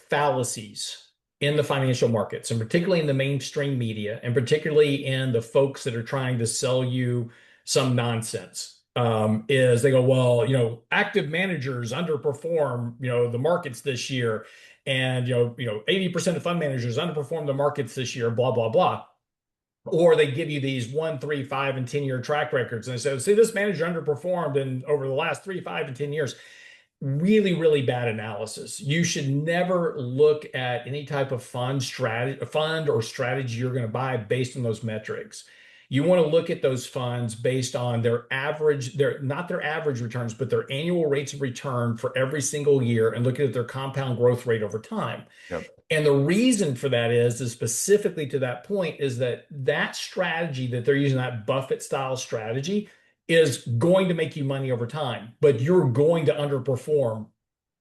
fallacies in the financial markets, and particularly in the mainstream media, and particularly in the folks that are trying to sell you some nonsense, is they go, well, active managers underperform, the markets this year, and 80% of fund managers underperform the markets this year, blah blah blah. Or they give you these 1, 3, 5, and 10-year track records, and they say, see, this manager underperformed in over the last 3, 5, and 10 years. Really, really bad analysis. You should never look at any type of fund or strategy you're going to buy based on those metrics. You want to look at those funds based on their not their average returns, but their annual rates of return for every single year and look at their compound growth rate over time. Yep. And the reason for that is specifically to that point, is that strategy that they're using, that Buffett style strategy, is going to make you money over time, but you're going to underperform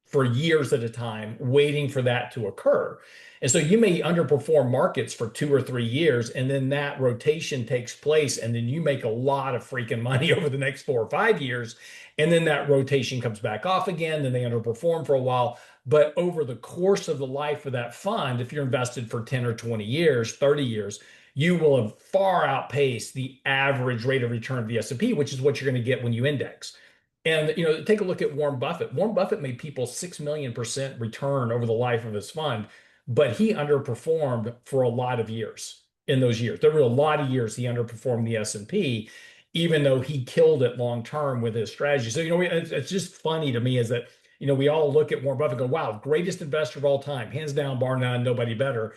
for years at a time, waiting for that to occur. And so you may underperform markets for 2 or 3 years, and then that rotation takes place, and then you make a lot of freaking money over the next 4 or 5 years. And then that rotation comes back off again, then they underperform for a while. But over the course of the life of that fund, if you're invested for 10 or 20 years, 30 years, you will have far outpaced the average rate of return of the S&P, which is what you're going to get when you index. And take a look at Warren Buffett. Warren Buffett made people 6 million% return over the life of his fund, but he underperformed for a lot of years. In those years, there were a lot of years he underperformed the S&P, even though he killed it long term with his strategy. So it's just funny to me is that we all look at Warren Buffett and go, wow, greatest investor of all time, hands down, bar none, nobody better.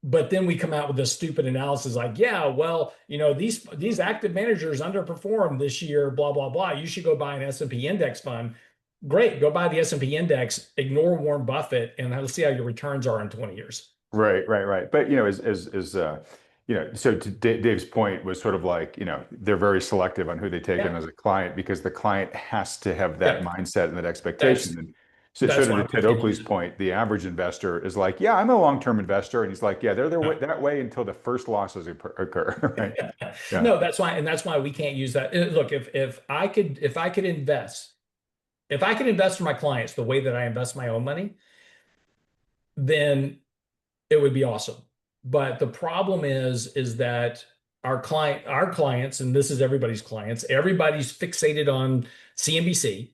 But then we come out with this stupid analysis like, yeah, well, these active managers underperformed this year, blah, blah, blah. You should go buy an S&P index fund. Great, go buy the S&P index, ignore Warren Buffett, and let's see how your returns are in 20 years. Right, right, right. But so to Dave's point was sort of like, they're very selective on who they take in Yeah, as a client because the client has to have that yeah. mindset and that expectation. That's And so that's sort of why to we Ted can use Oakley's it. point, the average investor is like, yeah, I'm a long-term investor. And he's like, yeah, they're No. that way until the first losses occur. Right. Yeah. No, that's why we can't use that. Look, if I could invest for my clients the way that I invest my own money, then it would be awesome. But the problem is that our clients, and this is everybody's clients, everybody's fixated on CNBC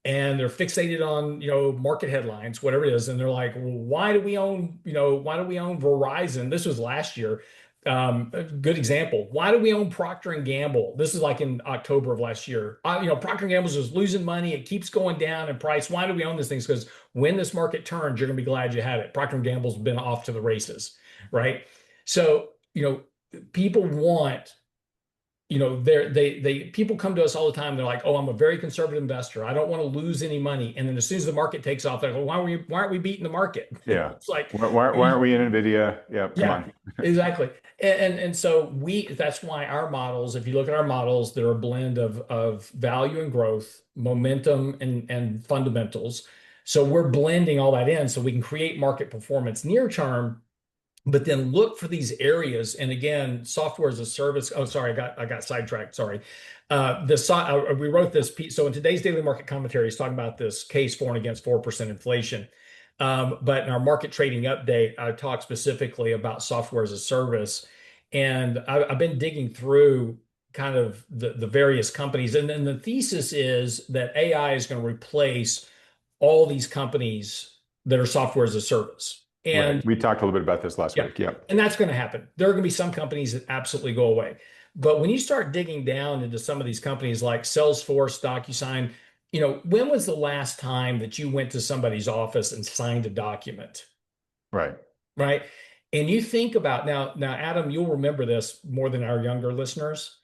and they're fixated on, market headlines, whatever it is. And they're like, well, why do we own Verizon? This was last year. A good example. Why do we own Procter and Gamble? This is like in October of last year. Procter and Gamble's just losing money. It keeps going down in price. Why do we own these things? Because when this market turns, you're going to be glad you had it. Procter and Gamble's been off to the races, right? So, people want, people come to us all the time. They're like, "Oh, I'm a very conservative investor. I don't want to lose any money." And then as soon as the market takes off, they go, why aren't we beating the market?" Yeah. It's like, Why aren't we in NVIDIA? Yeah, come yeah, on. exactly. And so that's why our models, if you look at our models, they're a blend of value and growth, momentum and fundamentals. So we're blending all that in so we can create market performance near term, but then look for these areas. And again, software as a service. Oh, sorry, I got sidetracked. Sorry. We wrote this piece. So in today's daily market commentary, it's talking about this case for and against 4% inflation. But in our market trading update, I talked specifically about software as a service. And I've been digging through kind of the various companies. And then the thesis is that AI is going to replace all these companies that are software as a service. Right. And We talked a little bit about this last yeah, week. Yep. and that's going to happen. There are going to be some companies that absolutely go away. But when you start digging down into some of these companies like Salesforce, DocuSign, when was the last time that you went to somebody's office and signed a document, Right. right? And you think about now, Adam, you'll remember this more than our younger listeners,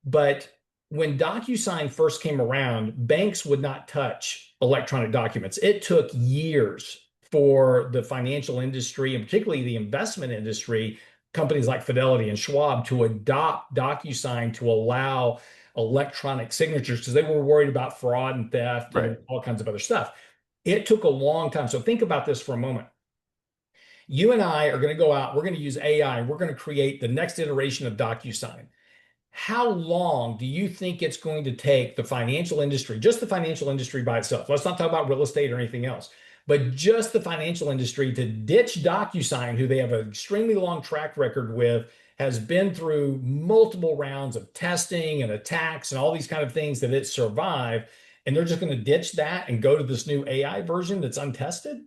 but when DocuSign first came around, banks would not touch electronic documents. It took years for the financial industry and particularly the investment industry, companies like Fidelity and Schwab, to adopt DocuSign to allow electronic signatures because they were worried about fraud and theft Right. and all kinds of other stuff. It took a long time. So think about this for a moment. You and I are going to go out, we're going to use AI, and we're going to create the next iteration of DocuSign. How long do you think it's going to take the financial industry, just the financial industry by itself? Let's not talk about real estate or anything else, but just the financial industry to ditch DocuSign, who they have an extremely long track record with, has been through multiple rounds of testing and attacks and all these kind of things that it survived. And they're just going to ditch that and go to this new AI version that's untested,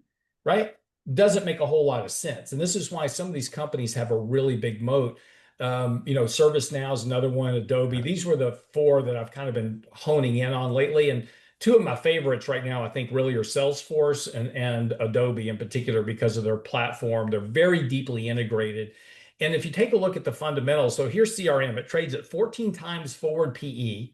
right? Doesn't make a whole lot of sense. And this is why some of these companies have a really big moat. ServiceNow is another one, Adobe. These were the four that I've kind of been honing in on lately. And two of my favorites right now, I think, really are Salesforce and Adobe in particular because of their platform. They're very deeply integrated. And if you take a look at the fundamentals, so here's CRM, it trades at 14 times forward PE,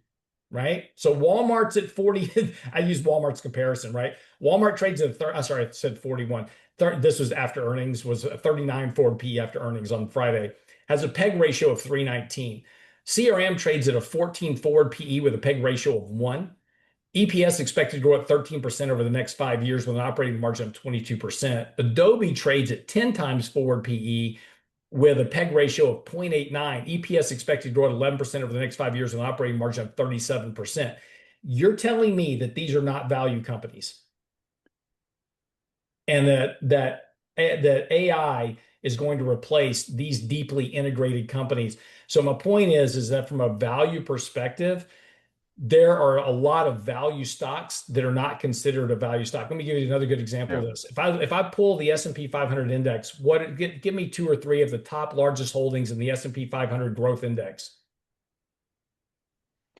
right? So Walmart's at 40. I use Walmart's comparison, right? Walmart trades at, sorry, I said 41. This was after earnings, was a 39 forward PE after earnings on Friday, has a PEG ratio of 319. CRM trades at a 14 forward PE with a PEG ratio of 1. EPS expected to grow at 13% over the next 5 years with an operating margin of 22%. Adobe trades at 10 times forward PE with a PEG ratio of 0.89. EPS expected to grow at 11% over the next 5 years with an operating margin of 37%. You're telling me that these are not value companies? and that AI is going to replace these deeply integrated companies. So my point is that from a value perspective, there are a lot of value stocks that are not considered a value stock. Let me give you another good example Yeah. of this. If I pull the S&P 500 index, give me two or three of the top largest holdings in the S&P 500 growth index.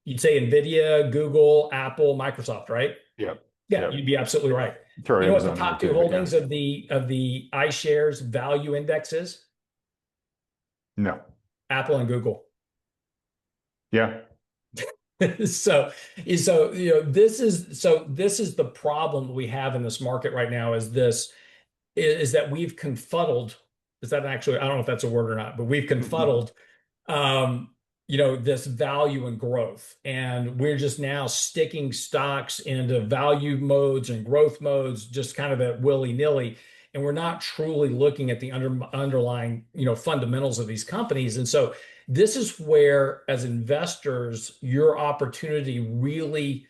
You'd say Nvidia, Google, Apple, Microsoft, right? Yep. Yeah, you'd Yep. be absolutely right. Throw You know what the Amazon in there top two too, but yeah. holdings of the iShares value index is? No. Apple and Google. Yeah. So, this is the problem we have in this market right now is that we've confuddled. Is that actually, I don't know if that's a word or not, but we've confuddled um, this value and growth. And we're just now sticking stocks into value modes and growth modes, just kind of at willy-nilly. And we're not truly looking at the underlying, fundamentals of these companies. And so this is where, as investors, your opportunity really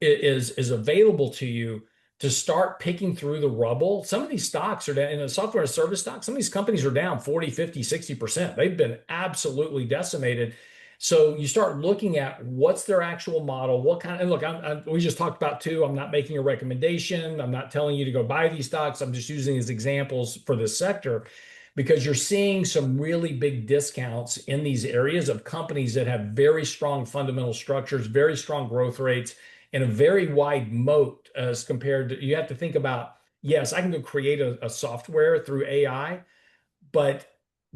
is available to you to start picking through the rubble. Some of these stocks are down in a software and service stock. Some of these companies are down 40, 50, 60%. They've been absolutely decimated. So you start looking at what's their actual model, what kind and look, we just talked about too. I'm not making a recommendation. I'm not telling you to go buy these stocks. I'm just using as examples for this sector because you're seeing some really big discounts in these areas of companies that have very strong fundamental structures, very strong growth rates, and a very wide moat as compared to you have to think about, yes, I can go create a software through AI, but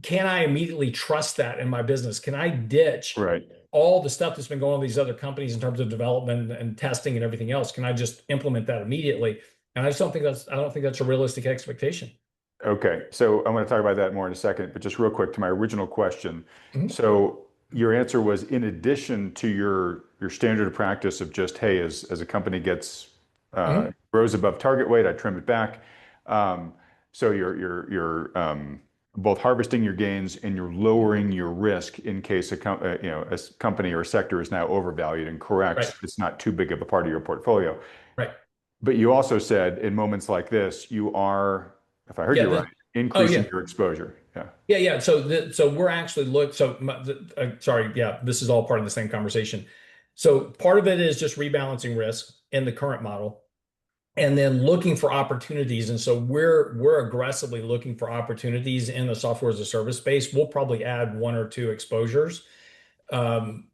can I immediately trust that in my business? Can I ditch Right. all the stuff that's been going on with these other companies in terms of development and testing and everything else? Can I just implement that immediately? And I don't think that's a realistic expectation. Okay, so I'm going to talk about that more in a second, but just real quick to my original question. Mhm. So your answer was in addition to your standard practice of just, hey, as a company gets Mhm. grows above target weight, I trim it back. Um, so you're both harvesting your gains and you're lowering your risk in case a company or a sector is now overvalued and Right, corrects. It's not too big of a part of your portfolio. right. But you also said in moments like this, you are, if I heard Yeah. you right, Oh, increasing yeah. your exposure. Yeah. Yeah, yeah. So we're actually sorry, yeah, this is all part of the same conversation. So part of it is just rebalancing risk in the current model, and then looking for opportunities. And so we're aggressively looking for opportunities in the software as a service space. We'll probably add one or two exposures um,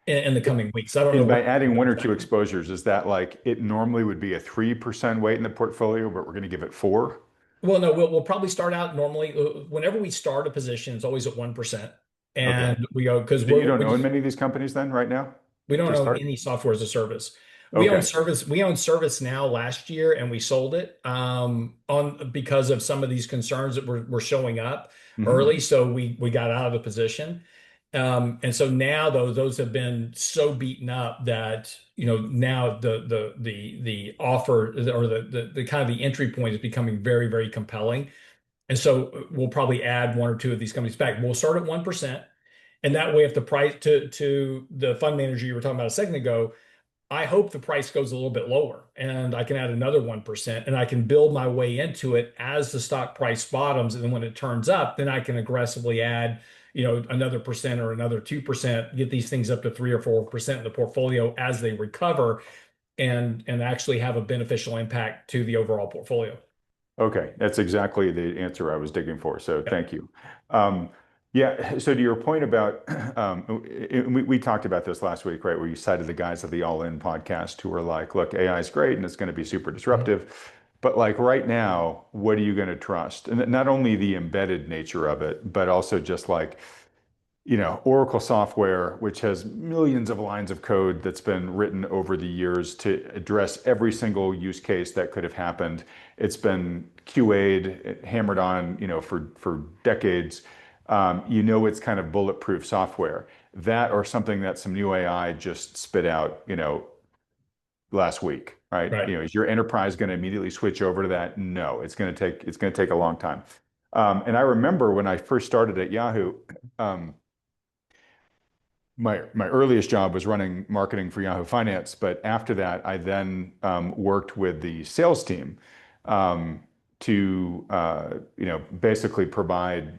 in the coming weeks. I don't know And when by adding one or two exactly. exposures, is that like it normally would be a 3% weight in the portfolio, but we're going to give it 4? Well, no, we'll probably start out normally. Whenever we start a position, it's always at 1%, Okay. and we go because So you don't we own just many of these companies then right now we don't to own start? any software as a service. Okay. We owned Service now last year and we sold it on because of some of these concerns that were showing up Hmm. early. So we got out of the position. And so now those have been so beaten up that now the offer or the kind of the entry point is becoming very, very compelling. And so we'll probably add one or two of these companies back. We'll start at 1%. And that way, if the price to the fund manager you were talking about a second ago, I hope the price goes a little bit lower and I can add another 1% and I can build my way into it as the stock price bottoms. And then when it turns up, then I can aggressively add, another percent or another 2%, get these things up to 3 or 4% in the portfolio as they recover and actually have a beneficial impact to the overall portfolio. Okay, that's exactly the answer I was digging for. So Yeah. thank you. Um, yeah, so to your point about, we talked about this last week, right? Where you cited the guys of the All In podcast who were like, look, AI is great and it's going to be super Mhm. disruptive. But like right now, what are you going to trust? And not only the embedded nature of it, but also just like Oracle software, which has millions of lines of code that's been written over the years to address every single use case that could have happened. It's been QA'd, hammered on, for decades. It's kind of bulletproof software. That or something that some new AI just spit out, last week, right? Right. Is your enterprise going to immediately switch over to that? No, it's going to take a long time. And I remember when I first started at Yahoo. Um, my earliest job was running marketing for Yahoo Finance, but after that, I then worked with the sales team um, to basically provide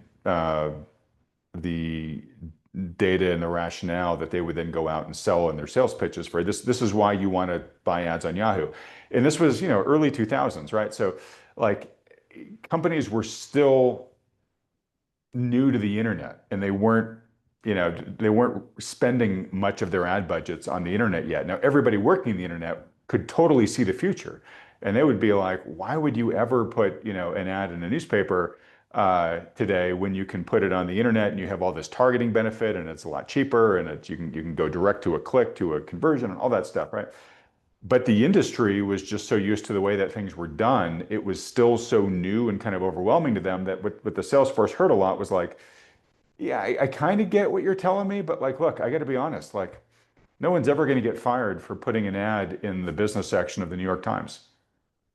the data and the rationale that they would then go out and sell in their sales pitches for this. This is why you want to buy ads on Yahoo. And this was, early 2000s, right? So like companies were still new to the internet and they weren't spending much of their ad budgets on the internet yet. Now everybody working the internet could totally see the future. And they would be like, why would you ever put, an ad in a newspaper today when you can put it on the internet and you have all this targeting benefit and it's a lot cheaper and you can go direct to a click to a conversion and all that stuff, right? But the industry was just so used to the way that things were done, it was still so new and kind of overwhelming to them that what the sales force heard a lot was like, yeah, I kind of get what you're telling me, but like, look, I got to be honest, like, no one's ever going to get fired for putting an ad in the business section of the New York Times,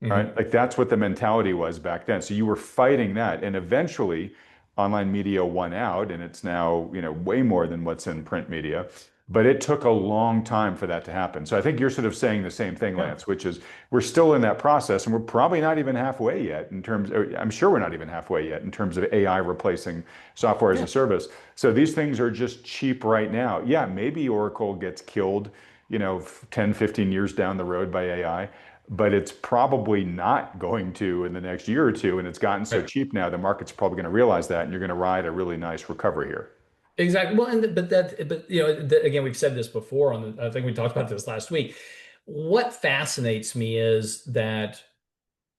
right? Hmm. Like that's what the mentality was back then. So you were fighting that, and eventually, online media won out, and it's now, way more than what's in print media. But it took a long time for that to happen. So I think you're sort of saying the same thing, Yeah. Lance, which is we're still in that process, and we're probably not even halfway yet in terms, or I'm sure we're not even halfway yet in terms of AI replacing software as Yeah. a service. So these things are just cheap right now. Yeah, maybe Oracle gets killed, 10, 15 years down the road by AI, but it's probably not going to in the next year or two. And it's gotten so Right. cheap now, the market's probably going to realize that, and you're going to ride a really nice recovery here. Exactly. Well, but again, we've said this before I think we talked about this last week. What fascinates me is that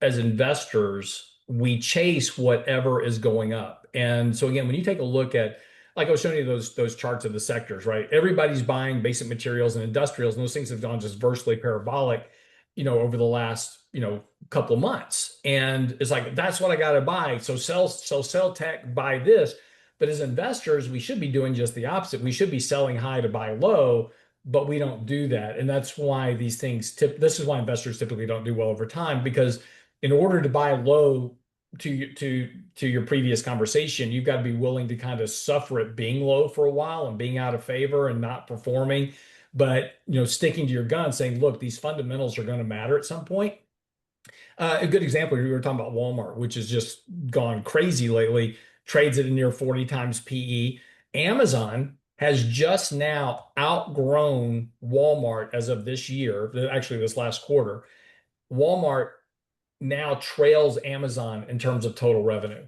as investors, we chase whatever is going up. And so again, when you take a look at, like I was showing you those charts of the sectors, right? Everybody's buying basic materials and industrials, and those things have gone just versely parabolic, over the last, couple of months. And it's like, that's what I got to buy. So sell tech, buy this. But as investors, we should be doing just the opposite. We should be selling high to buy low, but we don't do that. And that's why this is why investors typically don't do well over time, because in order to buy low, to your previous conversation, you've got to be willing to kind of suffer it being low for a while and being out of favor and not performing, but sticking to your gun, saying, look, these fundamentals are going to matter at some point. A good example, we were talking about Walmart, which has just gone crazy lately, trades at a near 40 times PE. Amazon has just now outgrown Walmart as of this year, actually this last quarter. Walmart now trails Amazon in terms of total revenue.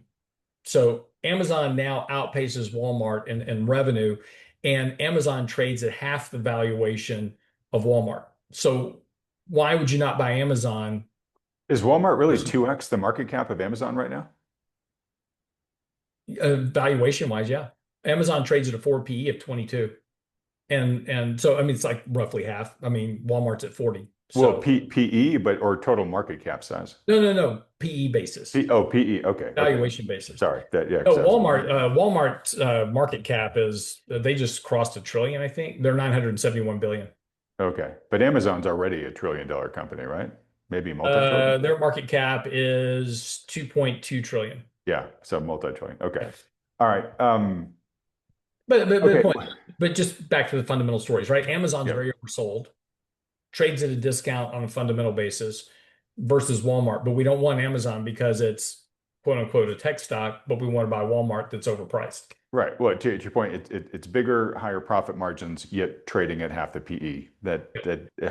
So Amazon now outpaces Walmart in revenue, and Amazon trades at half the valuation of Walmart. So why would you not buy Amazon? Is Walmart really 2x the market cap of Amazon right now? Valuation wise, yeah. Amazon trades at a 4 PE of 22. And so I mean it's like roughly half. I mean, Walmart's at 40. Well, So PE, but or total market cap size. no, PE basis, PE. Okay, okay. valuation basis. Sorry. That yeah, No, because I was looking. Walmart's market cap is they just crossed a trillion, I think. They're 971 billion. Okay, but Amazon's already a $1 trillion company, right? Maybe multi-trillion. Their market cap is 2.2 trillion. Yeah, so multi-trillion. Okay, Yeah. all right. But Okay, point, but just back to the fundamental stories, right? Amazon's yeah, very oversold, trades at a discount on a fundamental basis versus Walmart. But we don't want Amazon because it's quote unquote a tech stock, but we want to buy Walmart that's overpriced. right. Well, to your point, it's bigger, higher profit margins, yet trading at half the PE. That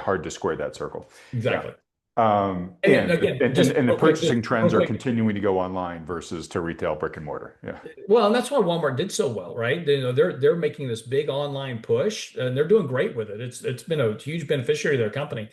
hard to square that circle. Yeah. Exactly. And And again, and and, just and the real quick, just purchasing real trends are quick. continuing to go online versus to retail brick and mortar. Yeah. Well, and that's why Walmart did so well, right? They're making this big online push, and they're doing great with it. It's been a huge beneficiary of their company.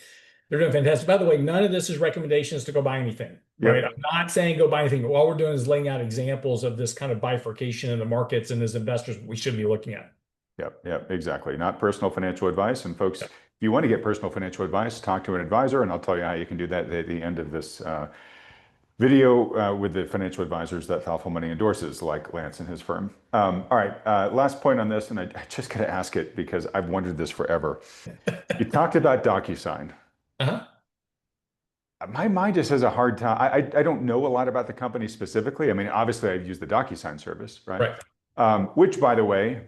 They're doing fantastic. By the way, none of this is recommendations to go buy anything, right? I'm Yep. not saying go buy anything. All we're doing is laying out examples of this kind of bifurcation in the markets, and as investors, we should be looking at. Yep, yep, exactly. Not personal financial advice. And folks, if you want to get personal financial advice, talk to an advisor, and I'll tell you how you can do that at the end of this video with the financial advisors that Thoughtful Money endorses, like Lance and his firm. All right, last point on this, and I just got to ask it because I've wondered this forever. You talked about DocuSign. Uh-huh. My mind just has a hard time. I don't know a lot about the company specifically. I mean, obviously, I've used the DocuSign service, right? Right. Which, by the way,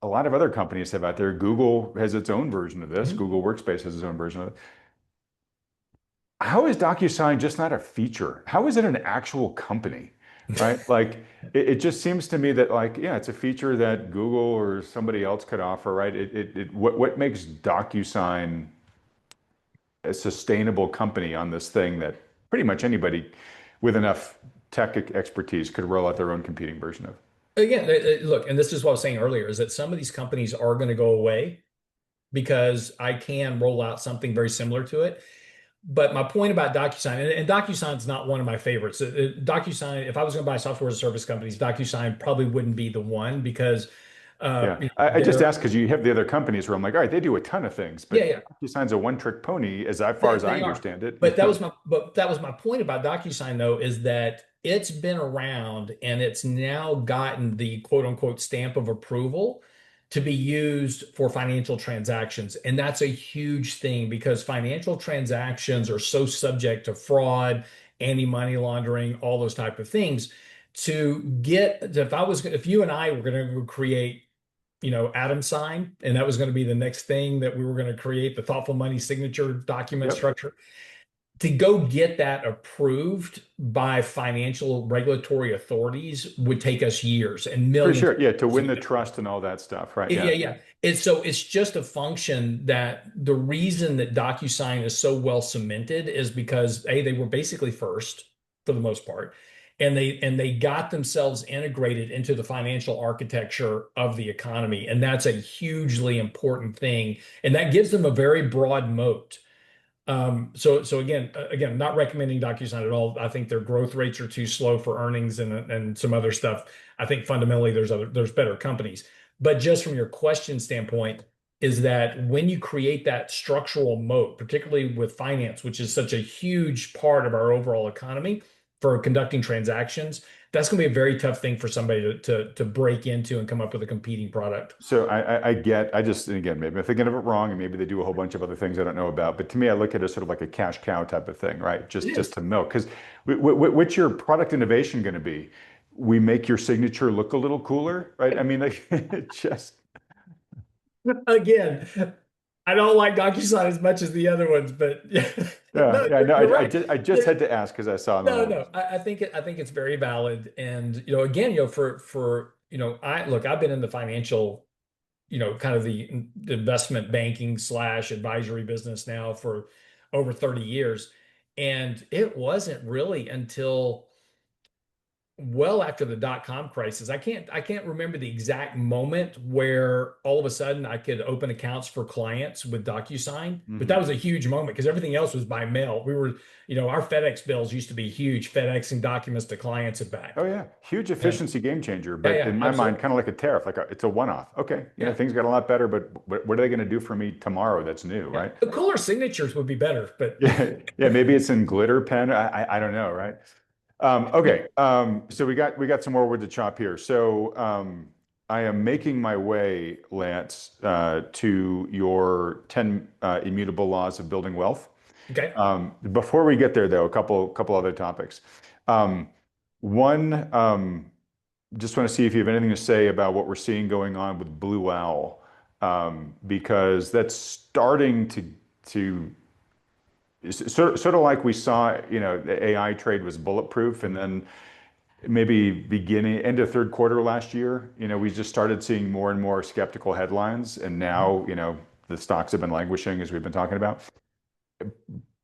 a lot of other companies have out there. Google has its own version of this. Mhm. Google Workspace has its own version of it. how is DocuSign just not a feature? How is it an actual company? Right? Like it just seems to me that like, yeah, it's a feature that Google or somebody else could offer, right? What makes DocuSign a sustainable company on this thing that pretty much anybody with enough tech expertise could roll out their own competing version of? Again, look, and this is what I was saying earlier, is that some of these companies are going to go away because I can roll out something very similar to it. But my point about DocuSign, and DocuSign is not one of my favorites. DocuSign, if I was going to buy software as a service companies, DocuSign probably wouldn't be the one because, Yeah, I just they're, asked because you have the other companies where I'm like, all right, they do a ton of things, yeah, but yeah, DocuSign's a one-trick pony, as far as I they are. understand it. But that was my point about DocuSign though, is that it's been around and it's now gotten the quote unquote stamp of approval to be used for financial transactions. And that's a huge thing because financial transactions are so subject to fraud, anti-money laundering, all those type of things. If you and I were going to create, atom sign, and that was going to be the next thing that we were going to create, the thoughtful money signature document Yep. structure, to go get that approved by financial regulatory authorities would take us years and For millions of sure. Yeah, to dollars to win get the that done. trust and all that stuff, right? Yeah, yeah, Yeah. yeah. It's just a function that the reason that DocuSign is so well cemented is because A, they were basically first for the most part, and they got themselves integrated into the financial architecture of the economy. And that's a hugely important thing. And that gives them a very broad moat. So again, I'm not recommending DocuSign at all. I think their growth rates are too slow for earnings and some other stuff. I think fundamentally there's better companies. But just from your question standpoint, is that when you create that structural moat, particularly with finance, which is such a huge part of our overall economy for conducting transactions, that's going to be a very tough thing for somebody to break into and come up with a competing product. So I just, and again, maybe I'm thinking of it wrong, and maybe they do a whole bunch of other things I don't know about. But to me, I look at it as sort of like a cash cow type of thing, right? It Just is. to milk. Because what's your product innovation going to be? We make your signature look a little cooler, right? I mean, like, it just, Again, I don't like DocuSign as much as the other ones, but yeah, no, yeah. you're, No, you're right. I just There- had to ask because I saw in the no, rules. no, I think it's very valid. And again, for I've been in the financial, kind of the investment banking slash advisory business now for over 30 years. And it wasn't really until well after the dot-com crisis. I can't remember the exact moment where all of a sudden I could open accounts for clients with DocuSign, but that Hmm. was a huge moment because everything else was by mail. Our FedEx bills used to be huge, FedExing documents to clients and Oh back. yeah, huge And efficiency game changer. yeah, But yeah, in my mind, absolutely. kind of like a tariff, like it's a one-off. Okay, Yeah, things got a lot better, but what are they going to do for me tomorrow? That's new, yeah. right? The cooler signatures would be better, but Yeah, yeah. Maybe it's in glitter pen. I don't know, right? Okay. So we got some more wood to chop here. So I am making my way, Lance, to your 10 immutable laws of building wealth. okay. Before we get there, though, a couple other topics. Um, one, just want to see if you have anything to say about what we're seeing going on with Blue Owl, because that's starting to sort of like we saw, the AI trade was bulletproof, and then maybe beginning end of third quarter last year, we just started seeing more and more skeptical headlines, and now, the stocks have been languishing as we've been talking about.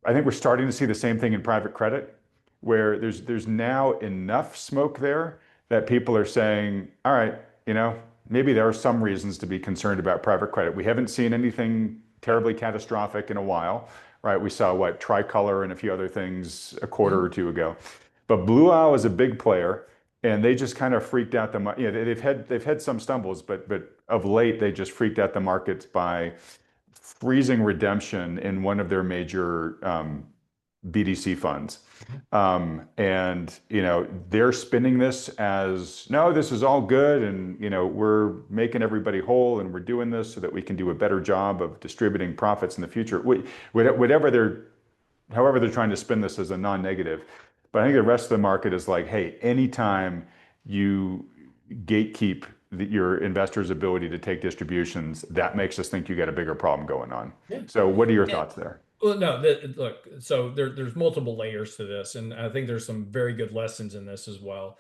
I think we're starting to see the same thing in private credit, where there's now enough smoke there that people are saying, all right, maybe there are some reasons to be concerned about private credit. We haven't seen anything terribly catastrophic in a while, right? We saw what Tricolor and a few other things a quarter or Mhm. two ago. But Blue Owl is a big player, and they just kind of freaked out they've had some stumbles, but of late they just freaked out the markets by freezing redemption in one of their major BDC funds. And they're spinning this as, no, this is all good, and we're making everybody whole, and we're doing this so that we can do a better job of distributing profits in the future. However they're trying to spin this as a non-negative. But I think the rest of the market is like, hey, anytime you gatekeep your investors' ability to take distributions, that makes us think you got a bigger problem going on. Yeah. So what are your And thoughts there? Well, no, look, so there's multiple layers to this, and I think there's some very good lessons in this as well.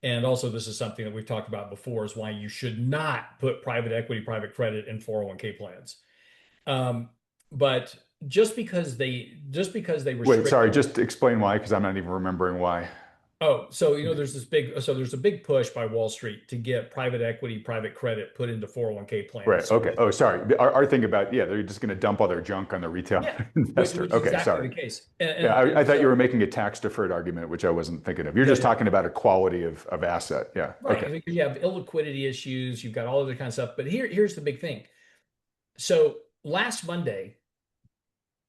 And also, this is something that we've talked about before, is why you should not put private equity, private credit in 401k plans. Um, but just because they Wait, restrict. sorry, just explain why, because I'm not even remembering why. Oh, so there's a big push by Wall Street to get private equity, private credit put into 401k Right. plans. Okay. Oh, sorry. Our thing about, yeah, they're just going to dump all their junk on the retail Yeah, investor. which is Okay. exactly Sorry. the case. Yeah, I thought you were So making a tax deferred argument, which I wasn't thinking of. You're yeah, just yeah, talking about a quality of asset. Yeah. Okay. right. Because you have illiquidity issues, you've got all other kind of stuff. But here's the big thing. So last Monday,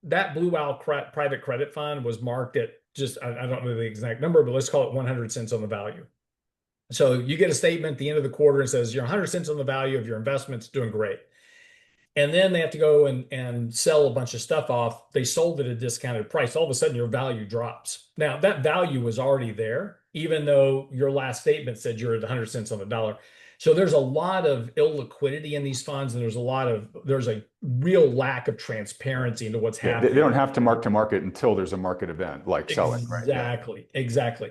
that Blue Owl private credit fund was marked at just I don't know the exact number, but let's call it 100 cents on the value. So you get a statement at the end of the quarter and says you're 100 cents on the value of your investments, doing great. And then they have to go and sell a bunch of stuff off. They sold at a discounted price. All of a sudden, your value drops. Now, that value was already there, even though your last statement said you're at 100 cents on the dollar. So there's a lot of illiquidity in these funds, and there's a real lack of transparency into what's Yeah. They happening. don't have to mark to market until there's a market event like selling, right? Yeah. Exactly, exactly.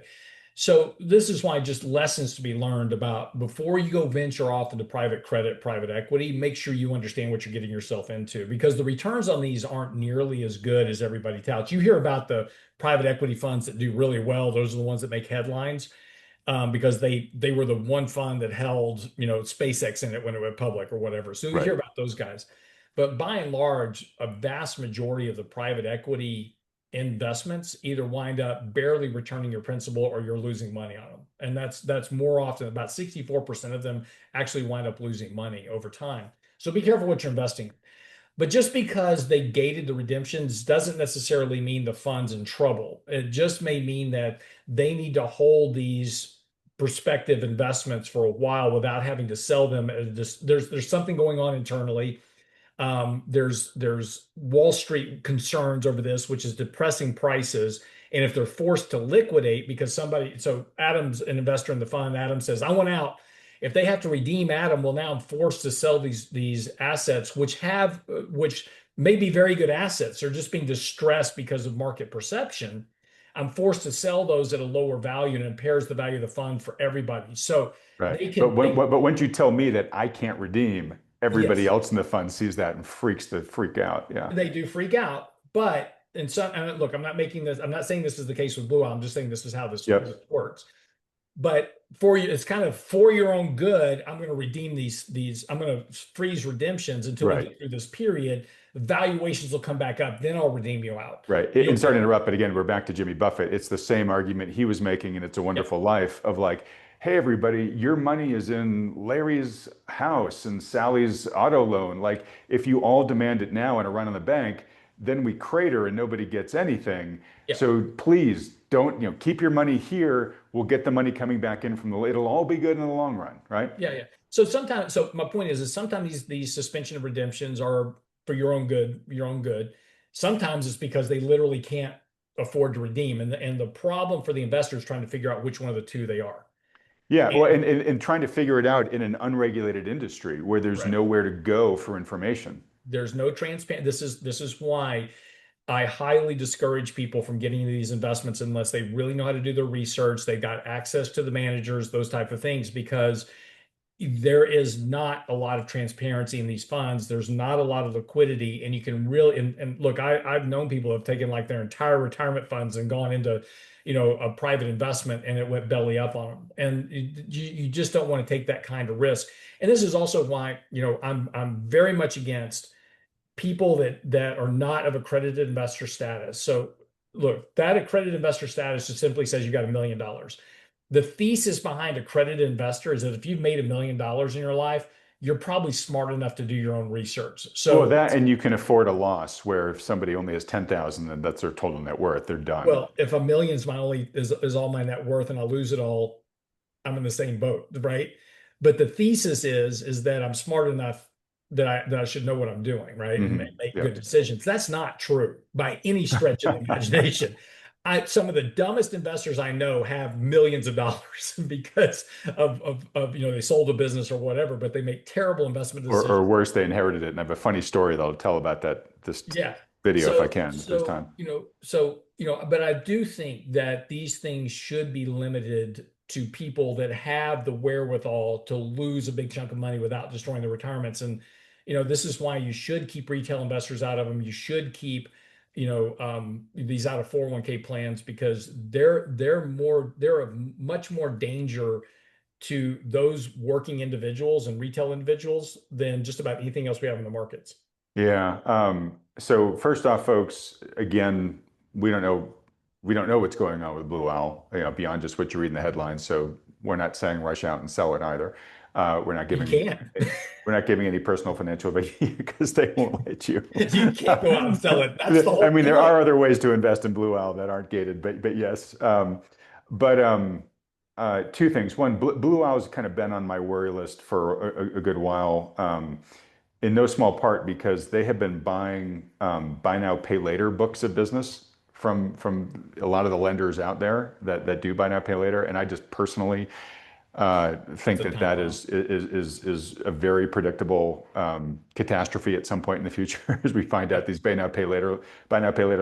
So this is why just lessons to be learned about before you go venture off into private credit, private equity, make sure you understand what you're getting yourself into because the returns on these aren't nearly as good as everybody touts. You hear about the private equity funds that do really well. Those are the ones that make headlines because they were the one fund that held, SpaceX in it when it went public or whatever. So you Right. hear about those guys. But by and large, a vast majority of the private equity investments either wind up barely returning your principal or you're losing money on them. And that's more often about 64% of them actually wind up losing money over time. So be careful what you're investing. But just because they gated the redemptions doesn't necessarily mean the fund's in trouble. It just may mean that they need to hold these prospective investments for a while without having to sell them. There's something going on internally. There's Wall Street concerns over this, which is depressing prices. And if they're forced to liquidate because so Adam's an investor in the fund, Adam says, I want out. If they have to redeem Adam, well, now I'm forced to sell these assets, which may be very good assets. They're just being distressed because of market perception. I'm forced to sell those at a lower value and it impairs the value of the fund for everybody. So Right. they But can they once you tell me that I can't redeem, everybody yes, else in the fund sees that and freak out. Yeah. they do freak out. But and so and look, I'm not saying this is the case with Blue Owl. I'm just saying this is how this Yep. works. But for you, it's kind of for your own good. I'm going to redeem these. I'm going to freeze redemptions until we Right. get through this period. Valuations will come back up. Then I'll redeem you out. Right. You'll And sorry to get interrupt, but again, we're back to Jimmy Buffett. It's the same argument he was making in It's a yeah, Wonderful Life of like, hey, everybody, your money is in Larry's house and Sally's auto loan. Like, if you all demand it now and a run on the bank, then we crater and nobody gets anything. yeah, So please don't, keep your money here. We'll get the money coming back in it'll all be good in the long run, right? yeah, yeah. So my point is sometimes these suspension of redemptions are for your own good, your own good. Sometimes it's because they literally can't afford to redeem, and the problem for the investors trying to figure out which one of the two they are. Yeah, well, And and trying to figure it out in an unregulated industry where there's right. nowhere to go for information. There's no transparent. This is why I highly discourage people from getting into these investments unless they really know how to do their research. They've got access to the managers, those type of things, because there is not a lot of transparency in these funds. There's not a lot of liquidity, and you can really and look, I've known people who have taken like their entire retirement funds and gone into, a private investment, and it went belly up on them. And you just don't want to take that kind of risk. And this is also why, I'm very much against people that are not of accredited investor status. So look, that accredited investor status just simply says you got $1 million. The thesis behind accredited investor is that if you've made $1 million in your life, you're probably smart enough to do your own research. Well, So, that and you can afford a loss where if somebody only has 10,000 and that's their total net worth, they're done. well, if a million's my only is all my net worth and I lose it all, I'm in the same boat, right? But the thesis is that I'm smart enough that I should know what I'm doing, right? And make good Yep. decisions. That's not true by any stretch of the imagination. Some of the dumbest investors I know have millions of dollars because of they sold a business or whatever, but they make terrible investment Or decisions. worse, they inherited it. And I have a funny story that I'll tell about that. This Yeah. video if I So, can, if there's so, time. but I do think that these things should be limited to people that have the wherewithal to lose a big chunk of money without destroying their retirements. And, this is why you should keep retail investors out of them. You should keep, these out of 401k plans because they're of much more danger to those working individuals and retail individuals than just about anything else we have in the markets. Yeah. So first off, folks, again, we don't know we don't know what's going on with Blue Owl, beyond just what you read in the headlines. So we're not saying rush out and sell it either. We're not You giving can. we're not giving any personal financial advice because they won't let you. You can't go out and sell it. That's the I whole mean, there point. are other ways to invest in Blue Owl that aren't gated, but yes. But Two things. One, Blue Owl's kind of been on my worry list for a good while. In no small part because they have been buying buy now, pay later books of business from a lot of the lenders out there that do buy now, pay later. And I just personally It's think a that time that bomb. is a very predictable catastrophe at some point in the future as we find out Yep. these buy now, pay later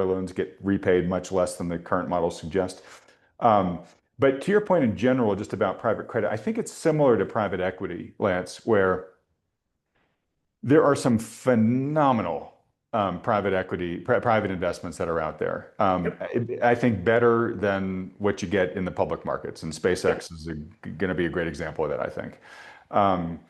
loans get repaid much less than the current models suggest. Um, but to your point in general, just about private credit, I think it's similar to private equity, Lance, where there are some phenomenal private investments that are out there. Yep. I think better than what you get in the public markets, and Yep. SpaceX is going to be a great example of that, I think. Um,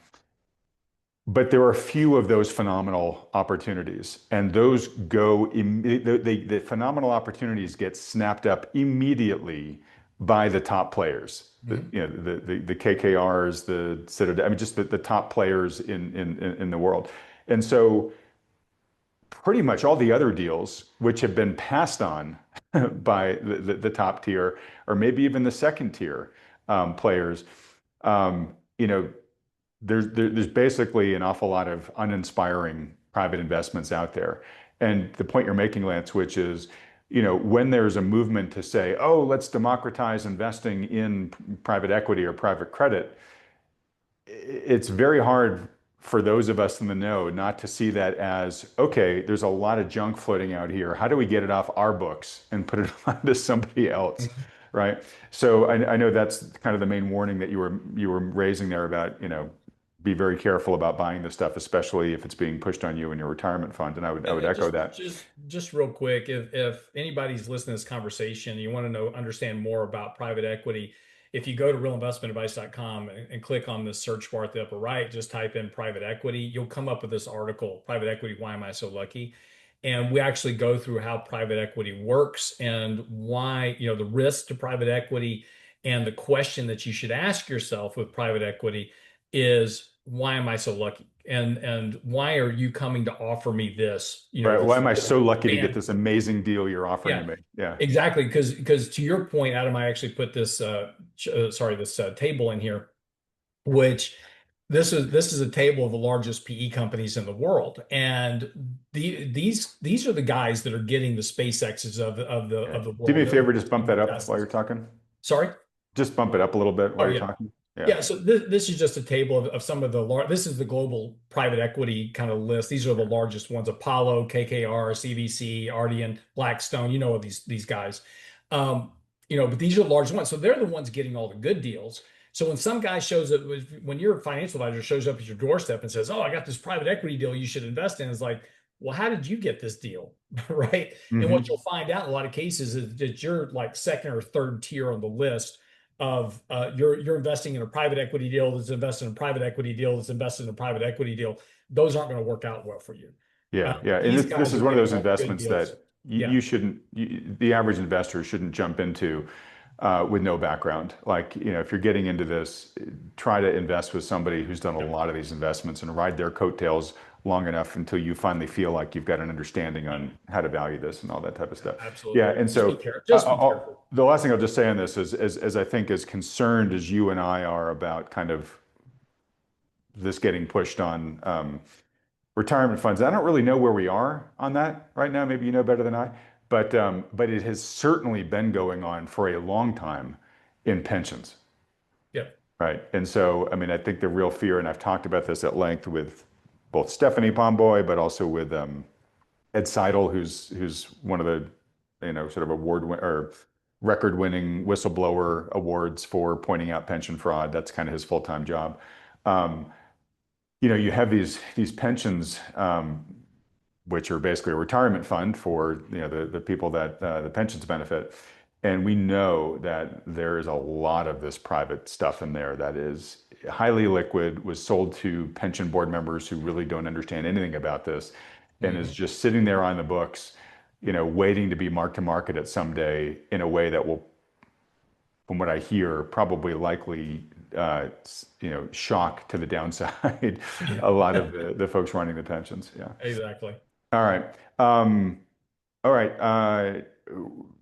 but there are a few of those phenomenal opportunities, and those the phenomenal opportunities get snapped up immediately by the top players. Mhm. The KKRs, the Citadel, I mean, just the top players in the world. And so pretty much all the other deals, which have been passed on by the top tier, or maybe even the second tier players, um, you know, there's basically an awful lot of uninspiring private investments out there. And the point you're making, Lance, which is, when there's a movement to say, oh, let's democratize investing in private equity or private credit, it's very hard for those of us in the know not to see that as, okay, there's a lot of junk floating out here. How do we get it off our books and put it onto somebody else? Mhm. Right. So I know that's kind of the main warning that you were raising there about, be very careful about buying this stuff, especially if it's being pushed on you in your retirement fund. And I would And echo just that. just just real quick, if anybody's listening to this conversation, and you want to understand more about private equity, if you go to realinvestmentadvice.com and click on the search bar at the upper right, just type in private equity, you'll come up with this article, Private Equity, Why Am I So Lucky? And we actually go through how private equity works and why, the risk to private equity and the question that you should ask yourself with private equity is why am I so lucky? And why are you coming to offer me this, Right. Why am I this so lucky to get fan? this amazing deal you're offering to Yeah, me? Yeah. exactly. Because to your point, Adam, I actually put this this table in here, which this is a table of the largest PE companies in the world, and these are the guys that are getting the SpaceXs Yeah. of the Do me world. a They're favor, just bump getting that the up while Teslas. you're talking. Sorry. Just bump it up a little bit while Oh you're yeah. talking. Yeah. Yeah, so this is just a table of some of the large. This is the global private equity kind of list. These are the largest ones: Apollo, KKR, CVC, Ardian, Blackstone. You know these guys. Um, but these are the largest ones. So they're the ones getting all the good deals. So when some guy shows up, when your financial advisor shows up at your doorstep and says, "Oh, I got this private equity deal you should invest in," it's like, well, how did you get this deal, right? And what you'll Hmm. find out in a lot of cases is that you're like second or third tier on the list of you're investing in a private equity deal that's invested in a private equity deal that's invested in a private equity deal. Those aren't going to work out well for you. Yeah, yeah. And These this guys is are one of getting those all the good investments deals. that Yeah. you shouldn't, the average investor shouldn't jump into with no background. Like, if you're getting into this, try to invest with somebody who's done a Yep. lot of these investments and ride their coattails long enough until you finally feel like you've got an understanding Yeah. on how to value this and all that type of stuff. Yeah. Absolutely. And Just be so careful. Just be careful. the last thing I'll just say on this is, as I think as concerned as you and I are about kind of this getting pushed on, retirement funds. I don't really know where we are on that right now. Maybe you know better than I, but it has certainly been going on for a long time in pensions, Yep. right? And so, I mean, I think the real fear, and I've talked about this at length with both Stephanie Pomboy, but also with Ed Seidel, who's one of the, sort of or record-winning whistleblower awards for pointing out pension fraud. That's kind of his full-time job. Um, you have these pensions, which are basically a retirement fund for the people that the pensions benefit. And we know that there is a lot of this private stuff in there that is highly liquid, was sold to pension board members who really don't understand anything about this, and is Mhm. just sitting there on the books, waiting to be marked to market at some day in a way that will, from what I hear, probably likely, shock to the downside a lot of the folks running the pensions. Yeah. Exactly. All right. Um, all right.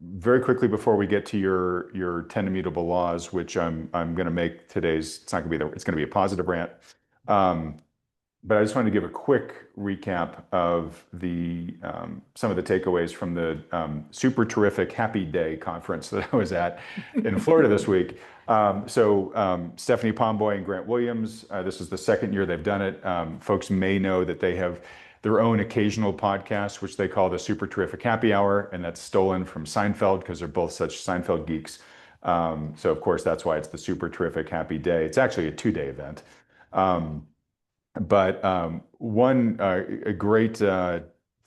Very quickly before we get to your 10 immutable laws, which I'm going to make today's, it's not going to be it's going to be a positive rant. Um, but I just wanted to give a quick recap of the some of the takeaways from the super terrific Happy Day conference that I was at in Florida this week. Stephanie Pomboy and Grant Williams, this is the second year they've done it. Folks may know that they have their own occasional podcast, which they call the Super Terrific Happy Hour, and that's stolen from Seinfeld because they're both such Seinfeld geeks. So of course, that's why it's the Super Terrific Happy Day. It's actually a 2-day event. But one a great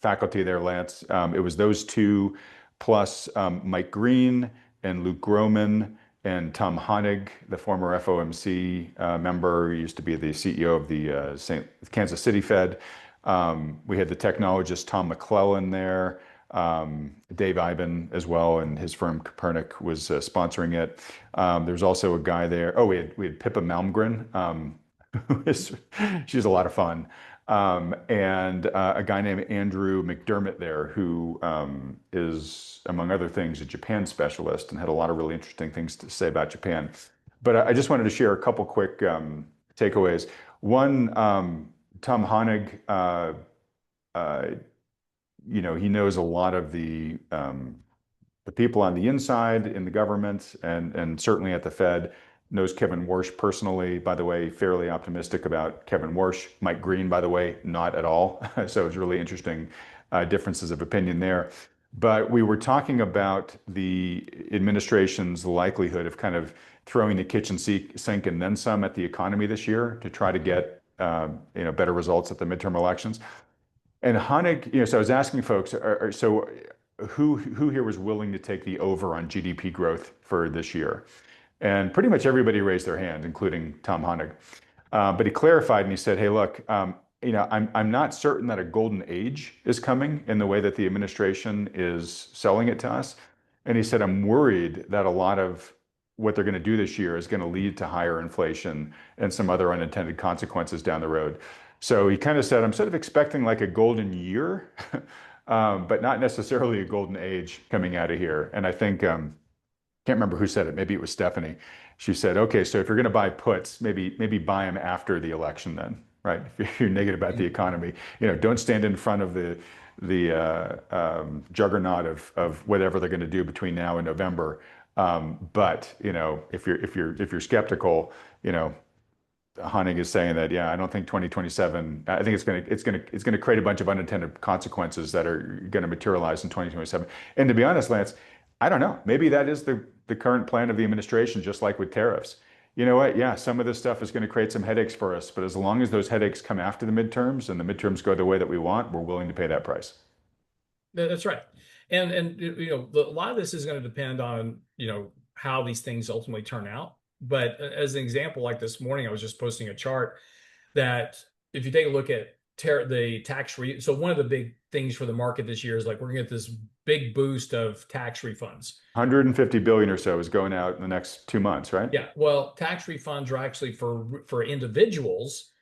faculty there, Lance. It was those two plus Mike Green and Luke Groman and Tom Honig, the former FOMC member, he used to be the CEO of the Kansas City Fed. We had the technologist Tom McClellan there, Dave Iben as well, and his firm Copernic was sponsoring it. There's also a guy there. Oh, we had Pippa Malmgren. She's a lot of fun. And a guy named Andrew McDermott there, who is, among other things, a Japan specialist and had a lot of really interesting things to say about Japan. But I just wanted to share a couple quick takeaways. One, Tom Honig, he knows a lot of the people on the inside in the government and certainly at the Fed, knows Kevin Warsh personally, by the way, fairly optimistic about Kevin Warsh. Mike Green, by the way, not at all. So it's really interesting differences of opinion there. But we were talking about the administration's likelihood of kind of throwing the kitchen sink and then some at the economy this year to try to get better results at the midterm elections. And Honig, so I was asking folks, so who here was willing to take the over on GDP growth for this year? And pretty much everybody raised their hand, including Tom Honig. But he clarified and he said, "Hey, look, I'm not certain that a golden age is coming in the way that the administration is selling it to us." And he said, "I'm worried that a lot of what they're going to do this year is going to lead to higher inflation and some other unintended consequences down the road." So he kind of said, "I'm sort of expecting like a golden year, but not necessarily a golden age coming out of here." And I think can't remember who said it. Maybe it was Stephanie. She said, "Okay, so if you're going to buy puts, maybe buy them after the election, then, right? If you're negative about the economy, don't stand in front of the juggernaut of whatever they're going to do between now and November. But if you're skeptical, Honig is saying that, yeah, I don't think 2027. I think it's going to create a bunch of unintended consequences that are going to materialize in 2027. And to be honest, Lance, I don't know. Maybe that is the current plan of the administration, just like with tariffs. You know what? Yeah, some of this stuff is going to create some headaches for us, but as long as those headaches come after the midterms and the midterms go the way that we want, we're willing to pay that price." That's right. And a lot of this is going to depend on, how these things ultimately turn out. But as an example, like this morning, I was just posting a chart that if you take a look at the so one of the big things for the market this year is like we're gonna get this big boost of tax refunds. 150 billion or so is going out in the next 2 months, right? Yeah, well, tax refunds are actually for individuals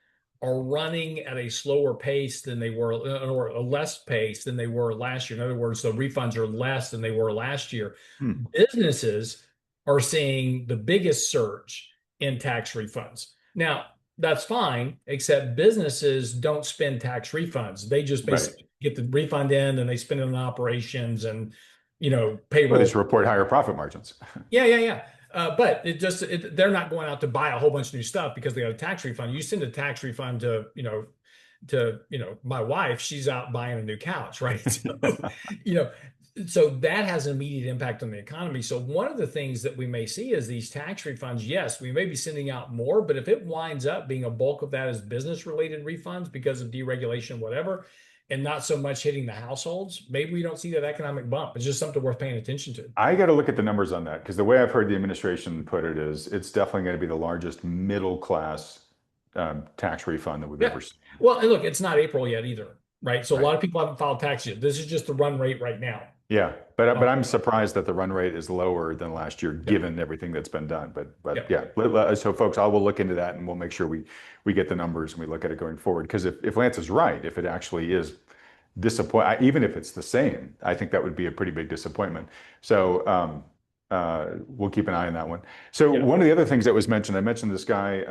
are running at a slower pace than they were, or a less pace than they were last year. In other words, the refunds are less than they were last year. Hmm. Businesses are seeing the biggest surge in tax refunds. Now, that's fine, except businesses don't spend tax refunds. They just Right. basically get the refund in and they spend it on operations and, Well, they payroll. should report higher profit margins. Yeah, yeah, yeah. But they're not going out to buy a whole bunch of new stuff because they got a tax refund. You send a tax refund to, to, my wife, she's out buying a new couch, right? So, you know, so that has an immediate impact on the economy. So one of the things that we may see is these tax refunds. Yes, we may be sending out more, but if it winds up being a bulk of that is business related refunds because of deregulation, whatever, and not so much hitting the households, maybe we don't see that economic bump. It's just something worth paying attention to. I got to look at the numbers on that because the way I've heard the administration put it is it's definitely going to be the largest middle class tax refund that we've Yeah. ever seen. Well, and look, it's not April yet either, right? So a Right. lot of people haven't filed tax yet. This is just the run rate right now. Yeah, but Um, I'm surprised that the run rate is lower than last year, yeah. given everything that's been done. But Yeah. yeah, so folks, I will look into that and we'll make sure we get the numbers and we look at it going forward. Because if Lance is right, if it actually is disappoint, even if it's the same, I think that would be a pretty big disappointment. So we'll keep an eye on that one. So Yeah. one of the other things that was mentioned, I mentioned this guy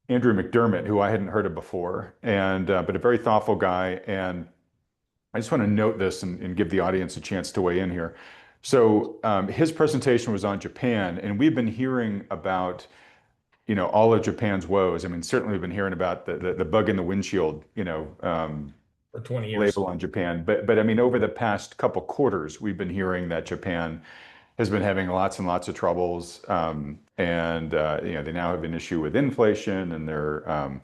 Andrew McDermott, who I hadn't heard of before, and but a very thoughtful guy. And I just want to note this and give the audience a chance to weigh in here. So his presentation was on Japan, and we've been hearing about, all of Japan's woes. I mean, certainly we've been hearing about the bug in the windshield, For 20 label years. on Japan. But I mean, over the past couple quarters, we've been hearing that Japan has been having lots and lots of troubles, and they now have an issue with inflation, and their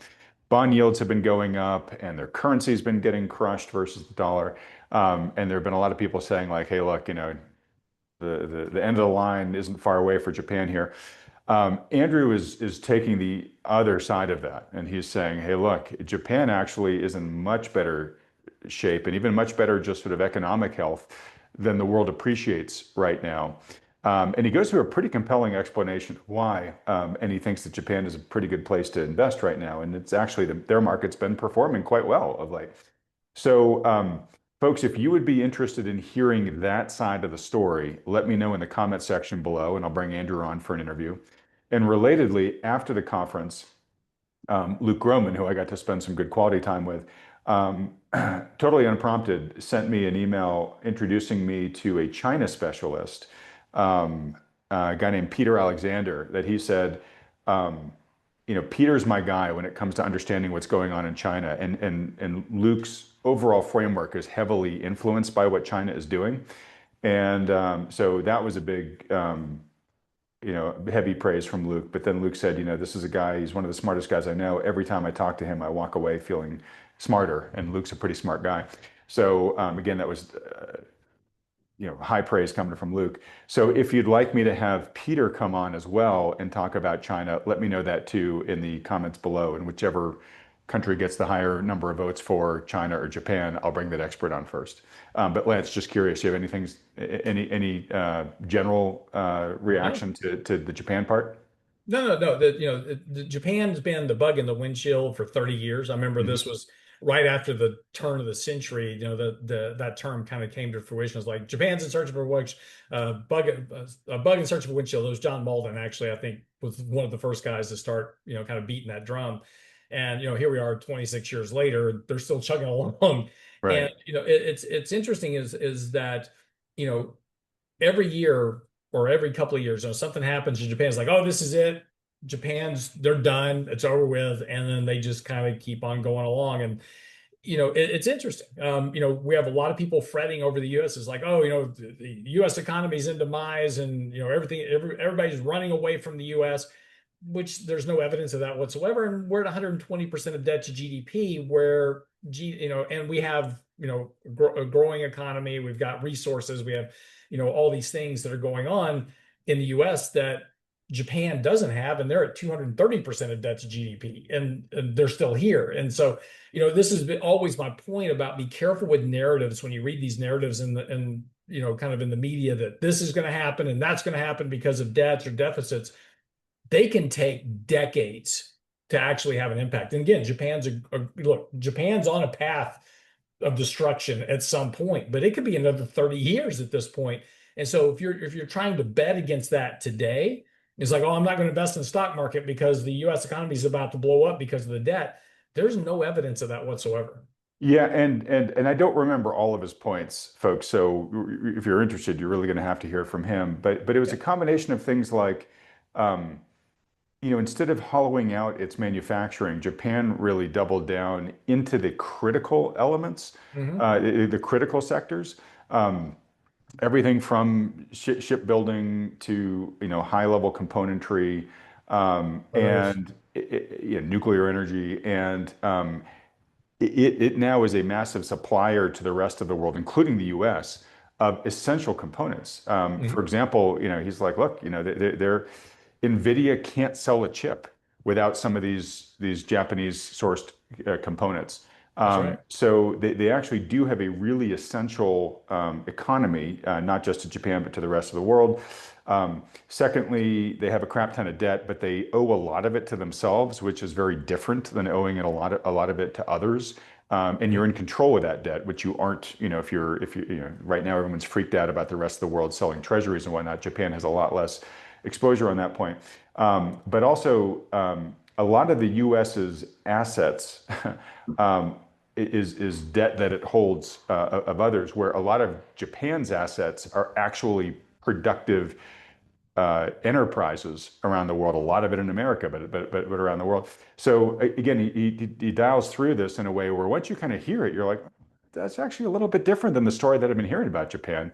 bond yields have been going up, and their currency's been getting crushed versus the dollar. And there have been a lot of people saying like, "Hey, look, the end of the line isn't far away for Japan here." Andrew is taking the other side of that, and he's saying, "Hey, look, Japan actually is in much better shape and even much better just sort of economic health than the world appreciates right now." And he goes through a pretty compelling explanation of why. And he thinks that Japan is a pretty good place to invest right now. And it's actually their market's been performing quite well of late. So, folks, if you would be interested in hearing that side of the story, let me know in the comment section below, and I'll bring Andrew on for an interview. And relatedly, after the conference, Luke Groman, who I got to spend some good quality time with, totally unprompted, sent me an email introducing me to a China specialist, a guy named Peter Alexander, that he said, Peter's my guy when it comes to understanding what's going on in China. And Luke's overall framework is heavily influenced by what China is doing. And so that was a big heavy praise from Luke. But then Luke said, this is a guy, he's one of the smartest guys I know. Every time I talk to him, I walk away feeling smarter. And Luke's a pretty smart guy. So again, that was, high praise coming from Luke. So if you'd like me to have Peter come on as well and talk about China, let me know that too in the comments below. And whichever country gets the higher number of votes for China or Japan, I'll bring that expert on first. But Lance, just curious, you have any general No, reaction to the Japan part? no. Japan's been the bug in the windshield for 30 years. I remember Mhm. this was right after the turn of the century. That term kind of came to fruition. It's like Japan's in search of a bug in search of a windshield. It was John Malden, actually, I think, was one of the first guys to start, kind of beating that drum. And here we are 26 years later, they're still chugging along. And Right. it's interesting is that, you know, every year or every couple of years, something happens in Japan. It's like, oh, this is it. They're done. It's over with. And then they just kind of keep on going along. And, it's interesting. We have a lot of people fretting over the US. It's like, oh, the US economy is in demise and, everybody's running away from the US, which there's no evidence of that whatsoever. And we're at 120% of debt to GDP, where, and we have, a growing economy. We've got resources. We have, all these things that are going on in the US that Japan doesn't have, and they're at 230% of debt to GDP, and they're still here. And so, this has been always my point about be careful with narratives when you read these narratives and kind of in the media that this is going to happen and that's going to happen because of debts or deficits. They can take decades to actually have an impact. And again, Japan's on a path of destruction at some point, but it could be another 30 years at this point. And so if you're trying to bet against that today, it's like, oh, I'm not going to invest in the stock market because the US economy is about to blow up because of the debt. There's no evidence of that whatsoever. Yeah, and I don't remember all of his points, folks. So if you're interested, you're really going to have to hear from him. But it was Yeah. a combination of things like, um, instead of hollowing out its manufacturing, Japan really doubled down into the critical elements, Hmm. the critical sectors. Um, Everything from shipbuilding to high level componentry, Both. and nuclear energy, and it now is a massive supplier to the rest of the world, including the U.S., of essential components. For Hmm. example, he's like, look, they're NVIDIA can't sell a chip without some of these Japanese sourced components. That's right. So they actually do have a really essential economy, not just to Japan, but to the rest of the world. Secondly, they have a crap ton of debt, but they owe a lot of it to themselves, which is very different than owing it a lot of it to others. And you're in control of that debt, which you aren't, if you, right now everyone's freaked out about the rest of the world selling treasuries and whatnot. Japan has a lot less exposure on that point. But also, a lot of the US's assets is debt that it holds of others, where a lot of Japan's assets are actually productive enterprises around the world. A lot of it in America, but around the world. So again, he dials through this in a way where once you kind of hear it, you're like, that's actually a little bit different than the story that I've been hearing about Japan.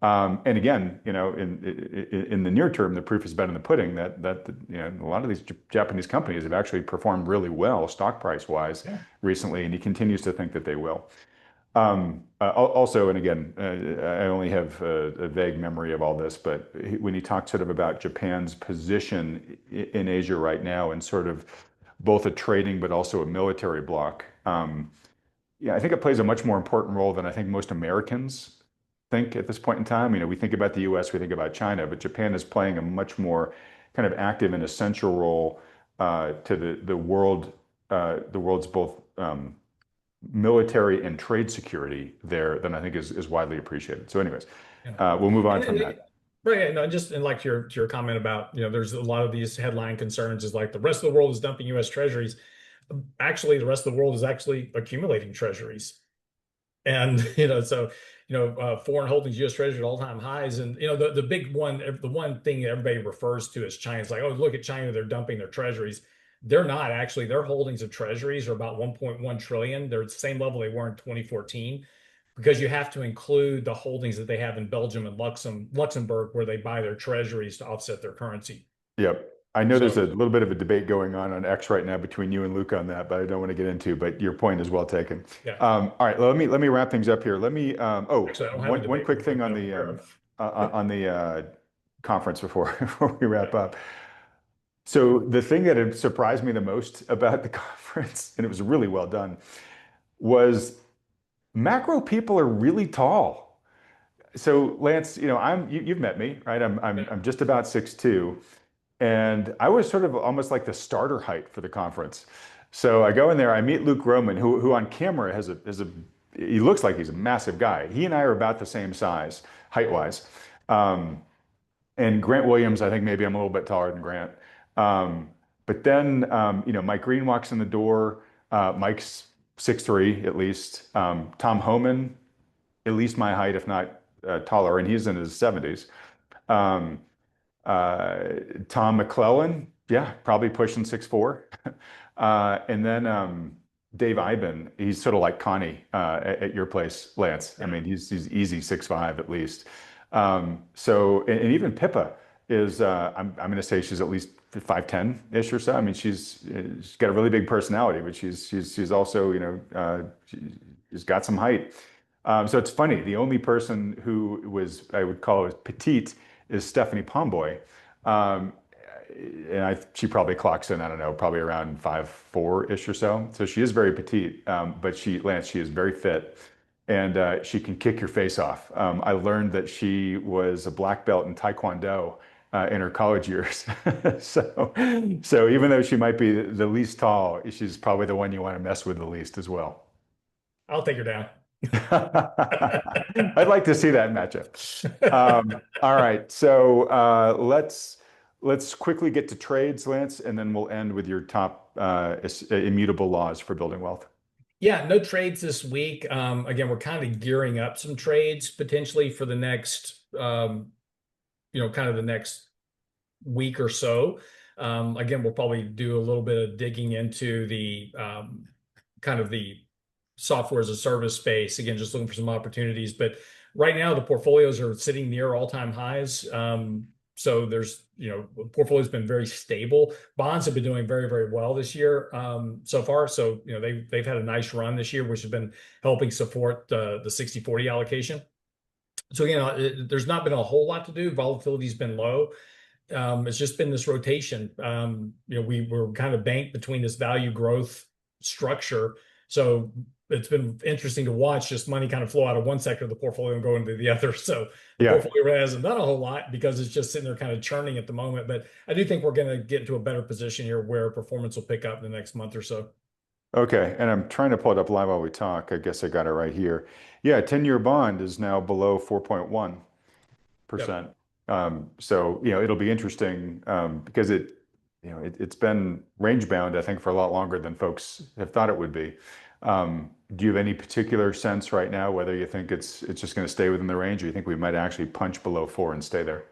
And again, in the near term, the proof is better in the pudding that a lot of these Japanese companies have actually performed really well stock price wise Yeah. recently, and he continues to think that they will. Also, and again, I only have a vague memory of all this, but when he talked sort of about Japan's position in Asia right now and sort of both a trading but also a military bloc, yeah, I think it plays a much more important role than I think most Americans think at this point in time. We think about the US, we think about China, but Japan is playing a much more kind of active and essential role to the world's both military and trade security there than I think is widely appreciated. So, anyways, Yeah. we'll move on And from that. right, no, just and like to your comment about, there's a lot of these headline concerns is like the rest of the world is dumping U.S. treasuries. Actually, the rest of the world is actually accumulating treasuries. And so foreign holdings, U.S. Treasury at all-time highs, and the big one, the one thing that everybody refers to as China. It's like, oh, look at China, they're dumping their treasuries. They're not actually. Their holdings of treasuries are about 1.1 trillion. They're at the same level they were in 2014, because you have to include the holdings that they have in Belgium and Luxembourg, where they buy their treasuries to offset their currency. Yep. I know there's So a little bit of a debate going on X right now between you and Luke on that, but I don't want to get into. But your point is well taken. yeah, All right, let me wrap things up here. Let me. actually, I don't have a One debate quick going on thing that on I'm the aware of. conference before before we Yeah. wrap up. So the thing that had surprised me the most about the conference, and it was really well done, was macro people are really tall. So Lance, you've met me, right? I'm just about 6'2", and I was sort of almost like the starter height for the conference. So I go in there, I meet Luke Roman, who on camera he looks like he's a massive guy. He and I are about the same size, height-wise. Um, and Grant Williams, I think maybe I'm a little bit taller than Grant. Um, but then, Mike Green walks in the door. Mike's 6'3" at least. Tom Homan, at least my height, if not taller, and he's in his 70s. Um, uh, Tom McClellan, yeah, probably pushing 6'4". And then Dave Iben, he's sort of like Connie at your place, Lance. I Yeah. mean, he's easy 6'5" at least. And even Pippa is, I'm going to say she's at least 5'10" ish or so. I mean, she's got a really big personality, but she's also, she's got some height. So it's funny. The only person who I would call petite is Stephanie Pomboy. Um, she probably clocks in, I don't know, probably around 5'4" ish or so. So she is very petite, but Lance, she is very fit, and she can kick your face off. I learned that she was a black belt in Taekwondo in her college years. So even though she might be the least tall, she's probably the one you want to mess with the least as well. I'll take her down. I'd like to see that matchup. All right, so let's quickly get to trades, Lance, and then we'll end with your top immutable laws for building wealth. Yeah, no trades this week. Again, we're kind of gearing up some trades potentially for the next, kind of the next week or so. Again, we'll probably do a little bit of digging into the kind of the software as a service space. Again, just looking for some opportunities. But right now, the portfolios are sitting near all-time highs. So there's, the portfolio's been very stable. Bonds have been doing very, very well this year so far. So, they've had a nice run this year, which has been helping support the 60/40 allocation. So, there's not been a whole lot to do. Volatility's been low. It's just been this rotation. We were kind of banked between this value growth structure. So it's been interesting to watch just money kind of flow out of one sector of the portfolio and go into the other. So the Yeah. portfolio really hasn't done a whole lot because it's just sitting there kind of churning at the moment. But I do think we're going to get into a better position here where performance will pick up in the next month or so. Okay. And I'm trying to pull it up live while we talk. I guess I got it right here. Yeah. 10-year bond is now below 4.1%. Yep. So, it'll be interesting because it's been range bound, I think, for a lot longer than folks have thought it would be. Do you have any particular sense right now whether you think it's just going to stay within the range, or you think we might actually punch below 4 and stay there?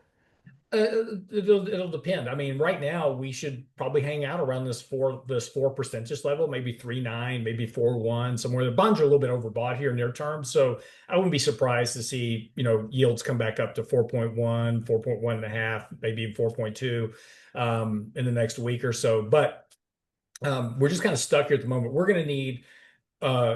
It'll depend. I mean, right now we should probably hang out around this 4% level, maybe 3.9, maybe 4.1, somewhere. The bonds are a little bit overbought here near term, so I wouldn't be surprised to see yields come back up to 4.1, 4.1 and a half, maybe even 4.2 in the next week or so. But we're just kind of stuck here at the moment. We're going to need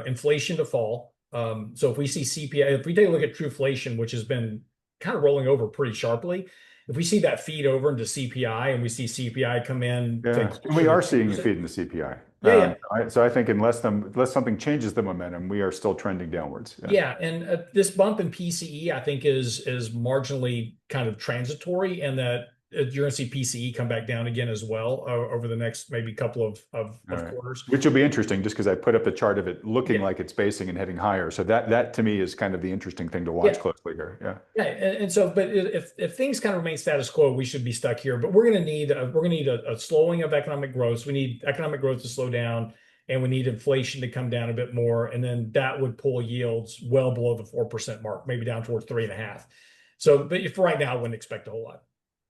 inflation to fall. So if we see CPI, if we take a look at true inflation, which has been kind of rolling over pretty sharply, if we see that feed over into CPI and we see CPI come in to Yeah, and we closer to are seeing a 2%, feed in the CPI. yeah, yeah, So I think unless something changes the momentum, we are still trending downwards. Yeah. yeah. And this bump in PCE, I think, is marginally kind of transitory, and that you're going to see PCE come back down again as well over the next maybe couple All of right. quarters. Which will be interesting just because I put up the chart of it looking Yeah, like it's basing and heading higher. So that to me is kind of the interesting thing to watch yeah. closely here. Yeah. Yeah, and so, but if things kind of remain status quo, we should be stuck here. But we're going to need a slowing of economic growth. So we need economic growth to slow down, and we need inflation to come down a bit more, and then that would pull yields well below the 4% mark, maybe down towards 3.5. So, but for right now, I wouldn't expect a whole lot.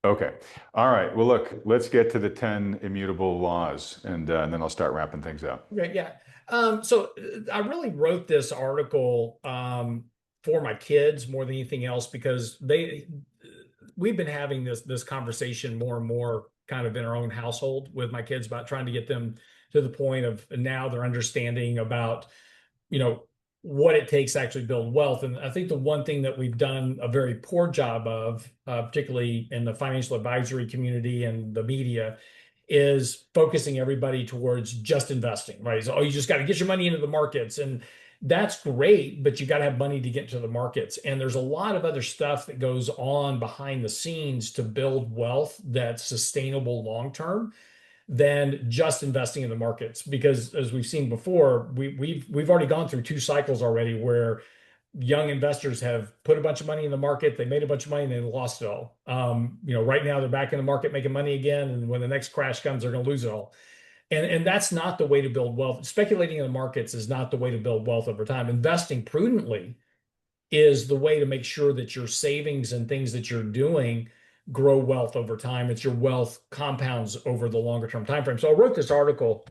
Okay. All right. Well, look, let's get to the 10 immutable laws, and then I'll start wrapping things up. Okay, yeah. So I really wrote this article for my kids more than anything else because we've been having this conversation more and more kind of in our own household with my kids about trying to get them to the point of now they're understanding about you know what it takes to actually build wealth. And I think the one thing that we've done a very poor job of, particularly in the financial advisory community and the media, is focusing everybody towards just investing, right? So, oh, you just got to get your money into the markets. And that's great, but you got to have money to get into the markets. And there's a lot of other stuff that goes on behind the scenes to build wealth that's sustainable long term than just investing in the markets. Because as we've seen before, we've already gone through two cycles already where young investors have put a bunch of money in the market, they made a bunch of money, and they lost it all. Right now they're back in the market making money again, and when the next crash comes, they're going to lose it all. And that's not the way to build wealth. Speculating in the markets is not the way to build wealth over time. Investing prudently is the way to make sure that your savings and things that you're doing grow wealth over time. It's your wealth compounds over the longer term time frame. So I wrote this article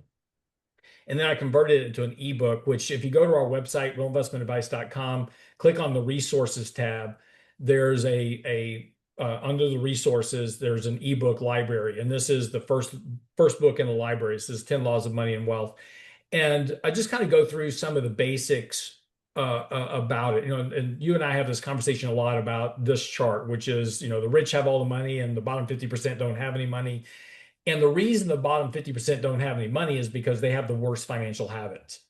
and then I converted it into an ebook, which if you go to our website, realinvestmentadvice.com, click on the resources tab, there's under the resources, there's an ebook library. And this is the first book in the library. It says 10 Laws of Money and Wealth. And I just kind of go through some of the basics about it. And you and I have this conversation a lot about this chart, which is, the rich have all the money and the bottom 50% don't have any money. And the reason the bottom 50% don't have any money is because they have the worst financial habits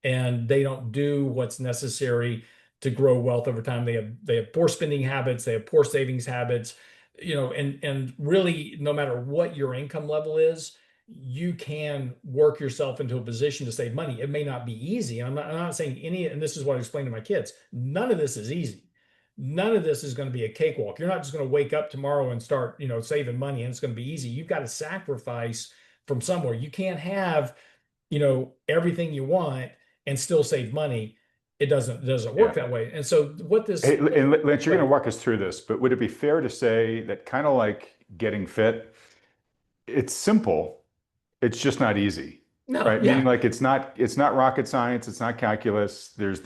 and they don't do what's necessary to grow wealth over time. They have poor spending habits, they have poor savings habits, and really no matter what your income level is, you can work yourself into a position to save money. It may not be easy. I'm not saying and this is what I explain to my kids. None of this is easy. None of this is going to be a cakewalk. You're not just going to wake up tomorrow and start, saving money and it's going to be easy. You've got to sacrifice from somewhere. You can't have, everything you want and still save money. It doesn't work Yeah. that way. And so what this, Hey, and Lance, you're going to right, walk us through this, but would it be fair to say that kind of like getting fit, it's simple. It's just not easy, No, right? Meaning yeah, like it's not rocket science, it's not calculus. There's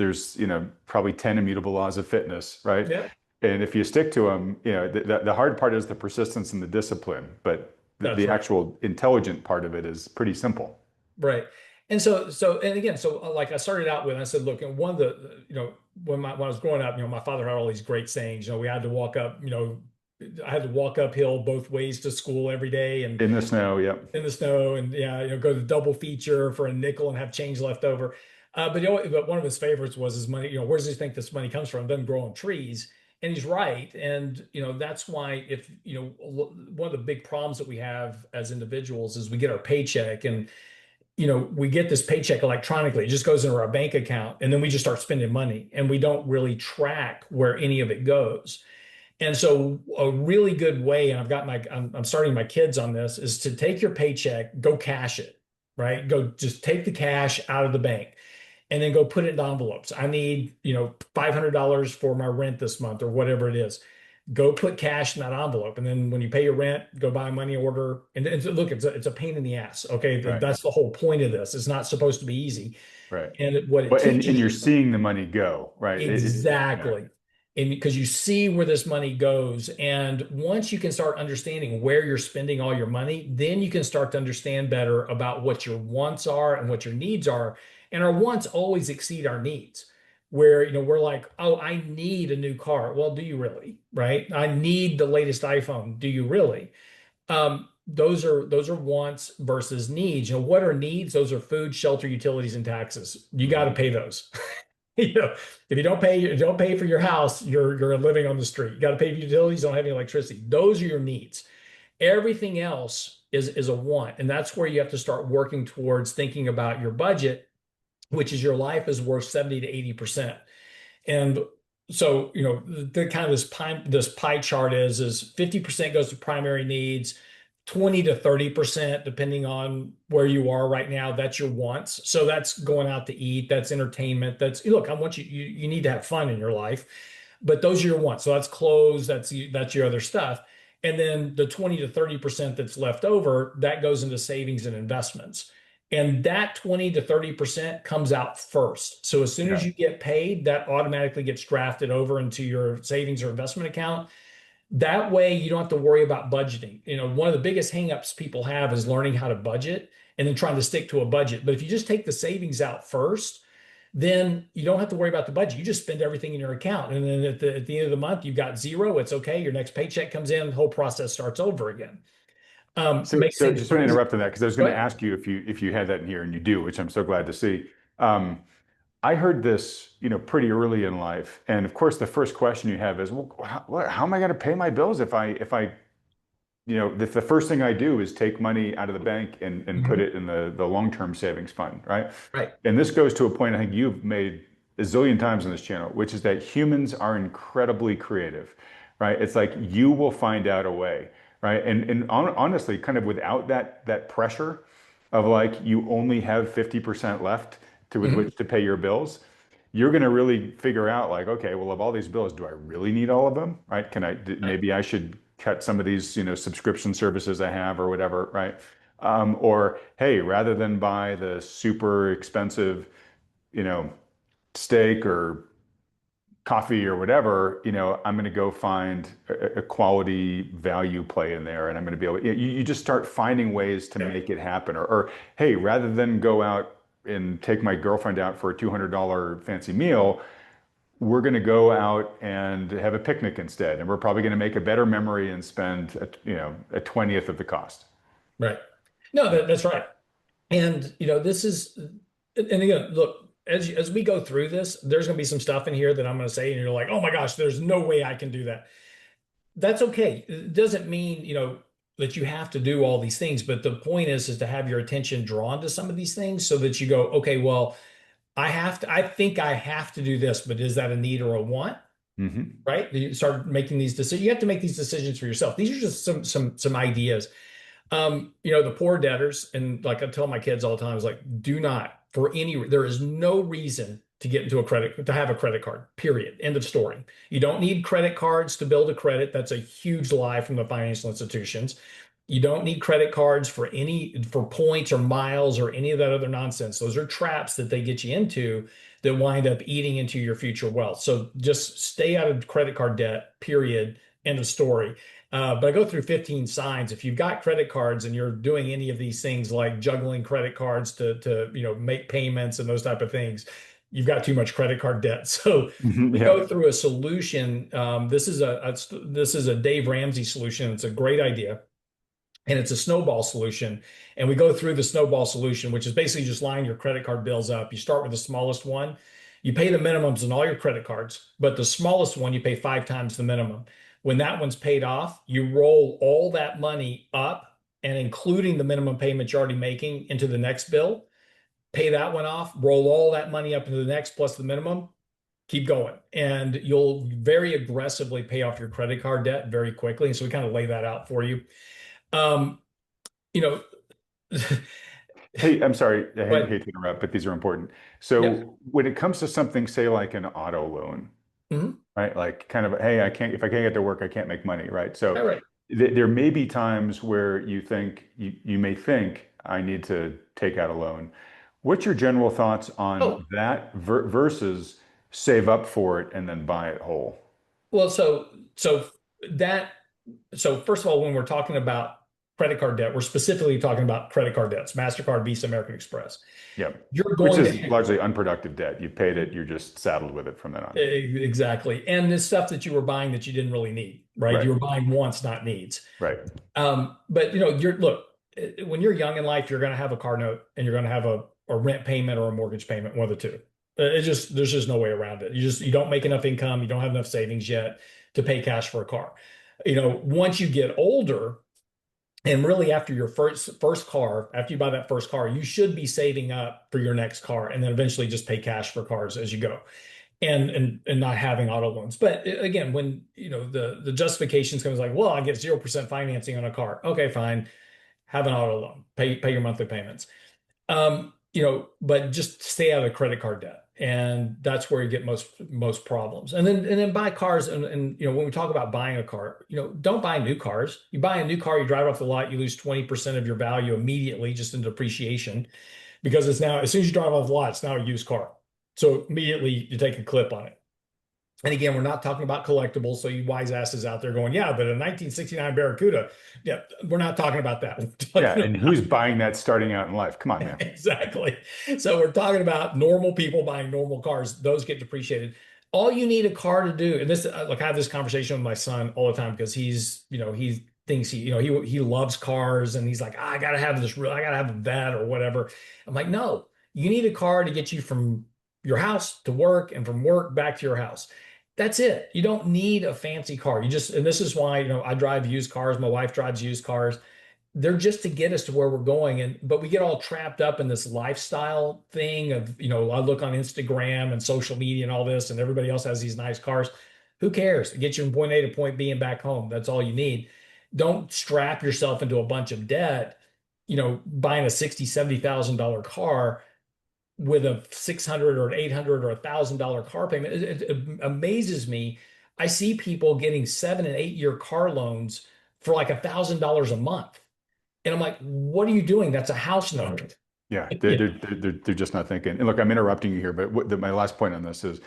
probably 10 immutable laws of fitness, right? yeah, And if you stick to them, the hard part is the persistence and the discipline, but that's the right. actual intelligent part of it is pretty simple. Right. And and again, like I started out with, I said, look, and one of when I was growing up, my father had all these great sayings. We had to walk up, I had to walk uphill both ways to school every day and In the snow, yep. in the snow, and yeah, go to the double feature for a nickel and have change left over. But one of his favorites was his money. Where does he think this money comes from? It doesn't grow on trees. And he's right. And that's why if one of the big problems that we have as individuals is we get our paycheck and we get this paycheck electronically. It just goes into our bank account, and then we just start spending money, and we don't really track where any of it goes. And so, a really good way, and I'm starting my kids on this, is to take your paycheck, go cash it, right? Go just take the cash out of the bank and then go put it in envelopes. I need, $500 for my rent this month or whatever it is. Go put cash in that envelope. And then when you pay your rent, go buy a money order. And look, it's a pain in the ass. Okay. Right, That's the whole point of this. It's not supposed to be easy. right. And what it But and teaches you're you seeing the money go, right? Yeah, exactly. And because you see where this money goes. And once you can start understanding where you're spending all your money, then you can start to understand better about what your wants are and what your needs are. And our wants always exceed our needs. Where, we're like, oh, I need a new car. Well, do you really? Right? I need the latest iPhone. Do you really? Those are wants versus needs. What are needs? Those are food, shelter, utilities, and taxes. You got to mhm, pay those. If you don't pay for your house, you're living on the street. You got to pay for utilities, don't have any electricity. Those are your needs. Everything else is a want. And that's where you have to start working towards thinking about your budget, which is your life is worth 70 to 80%. And so, the kind of this pie chart is 50% goes to primary needs, 20 to 30%, depending on where you are right now, that's your wants. So that's going out to eat, that's entertainment, that's look, I want you need to have fun in your life, but those are your wants. So that's clothes, that's your other stuff. And then the 20 to 30% that's left over, that goes into savings and investments. And that 20 to 30% comes out first. So as soon as yeah. you get paid, that automatically gets drafted over into your savings or investment account. That way you don't have to worry about budgeting. One of the biggest hangups people have is learning how to budget and then trying to stick to a budget. But if you just take the savings out first, then you don't have to worry about the budget. You just spend everything in your account. And then at the end of the month, you've got zero. It's okay. Your next paycheck comes in, the whole process starts over again. Makes So things just want to easy. interrupt on that because I was going to But ask you if you had that in here and you do, which I'm so glad to see. Um, I heard this, pretty early in life, and of course, the first question you have is, well, how am I going to pay my bills if I if the first thing I do is take money out of the bank and put Mhm. it in the long-term savings fund, right? Right. And this goes to a point I think you've made a zillion times on this channel, which is that humans are incredibly creative, right? It's like you will find out a way, right? And honestly, kind of without that pressure of like you only have 50% left to with Mhm. which to pay your bills, you're going to really figure out like, okay, well, of all these bills, do I really need all of them? Right? Right. Maybe I should cut some of these, subscription services I have or whatever, right? Or hey, rather than buy the super expensive, you know, steak or coffee or whatever, I'm going to go find a quality value play in there, and I'm going to be able. You just start finding ways to Yeah. make it happen, or hey, rather than go out and take my girlfriend out for a $200 fancy meal, we're going to go out and have a picnic instead, and we're probably going to make a better memory and spend a 20th of the cost. Right. No, that's right. And this is, and again, look, as we go through this, there's going to be some stuff in here that I'm going to say, and you're like, oh my gosh, there's no way I can do that. That's okay. It doesn't mean, that you have to do all these things, but the point is to have your attention drawn to some of these things so that you go, okay, well, I think I have to do this, but is that a need or a want? Hmm. Right? You start making these decisions. You have to make these decisions for yourself. These are just some ideas. The poor debtors, and like I tell my kids all the time, is like, do not there is no reason to get into to have a credit card, period. End of story. You don't need credit cards to build a credit. That's a huge lie from the financial institutions. You don't need credit cards for points or miles or any of that other nonsense. Those are traps that they get you into that wind up eating into your future wealth. So just stay out of credit card debt, period. End of story. But I go through 15 signs. If you've got credit cards and you're doing any of these things like juggling credit cards to make payments and those type of things, you've got too much credit card debt. So Mhm, we yeah. go through a solution. This is a Dave Ramsey solution. It's a great idea, and it's a snowball solution. And we go through the snowball solution, which is basically just lining your credit card bills up. You start with the smallest one. You pay the minimums on all your credit cards, but the smallest one you pay 5 times the minimum. When that one's paid off, you roll all that money up and including the minimum payment you're already making into the next bill, pay that one off, roll all that money up into the next plus the minimum, keep going. And you'll very aggressively pay off your credit card debt very quickly. And so we kind of lay that out for you. Um, you know, Hey, I'm sorry, but hate to interrupt, but these are important. yeah, So when it comes to something, say like an auto loan, mhm. right? Like kind of, hey, if I can't get to work, I can't make money, right? So All right. there may be times where you may think I need to take out a loan. What's your general thoughts Oh, on that versus save up for it and then buy it whole? well, that so first of all, when we're talking about credit card debt, we're specifically talking about credit card debts, MasterCard, Visa, American Express. Yep. You're Which going is to largely unproductive debt. You paid it, you're just saddled with it from then on. exactly. And this stuff that you were buying that you didn't really need, right? Right. You were buying wants, not needs. Right. But when you're young in life, you're going to have a car note and you're going to have a rent payment or a mortgage payment, one of the two. There's just no way around it. You don't make enough income, you don't have enough savings yet to pay cash for a car. Once you get older, and really after your first car, after you buy that first car, you should be saving up for your next car and then eventually just pay cash for cars as you go and not having auto loans. But again, when the justifications comes like, well, I get 0% financing on a car. Okay, fine. Have an auto loan. Pay your monthly payments. But just stay out of credit card debt. And that's where you get most problems. And then buy cars and when we talk about buying a car, don't buy new cars. You buy a new car, you drive off the lot, you lose 20% of your value immediately just in depreciation because it's now as soon as you drive off the lot, it's now a used car. So immediately you take a clip on it. And again, we're not talking about collectibles. So you wise asses out there going, yeah, but a 1969 Barracuda. Yeah, we're not talking about that. We're Yeah. talking And who's buying that starting out in life? Come on, man. exactly. So we're talking about normal people buying normal cars. Those get depreciated. All you need a car to do, and this, like I have this conversation with my son all the time because he thinks he loves cars and he's like, I gotta have I gotta have a vet or whatever. I'm like, no, you need a car to get you from your house to work and from work back to your house. That's it. You don't need a fancy car. And this is why, I drive used cars. My wife drives used cars. They're just to get us to where we're going. But we get all trapped up in this lifestyle thing of, I look on Instagram and social media and all this, and everybody else has these nice cars. Who cares? Get you from point A to point B and back home. That's all you need. Don't strap yourself into a bunch of debt, buying a 60, $70,000 car with a 600 or an 800 or $1,000 car payment. It amazes me. I see people getting 7 and 8 year car loans for like $1,000 a month. And I'm like, what are you doing? That's a house note. Yeah, Yeah, they're just not thinking. And look, I'm interrupting you here, but my last point on this is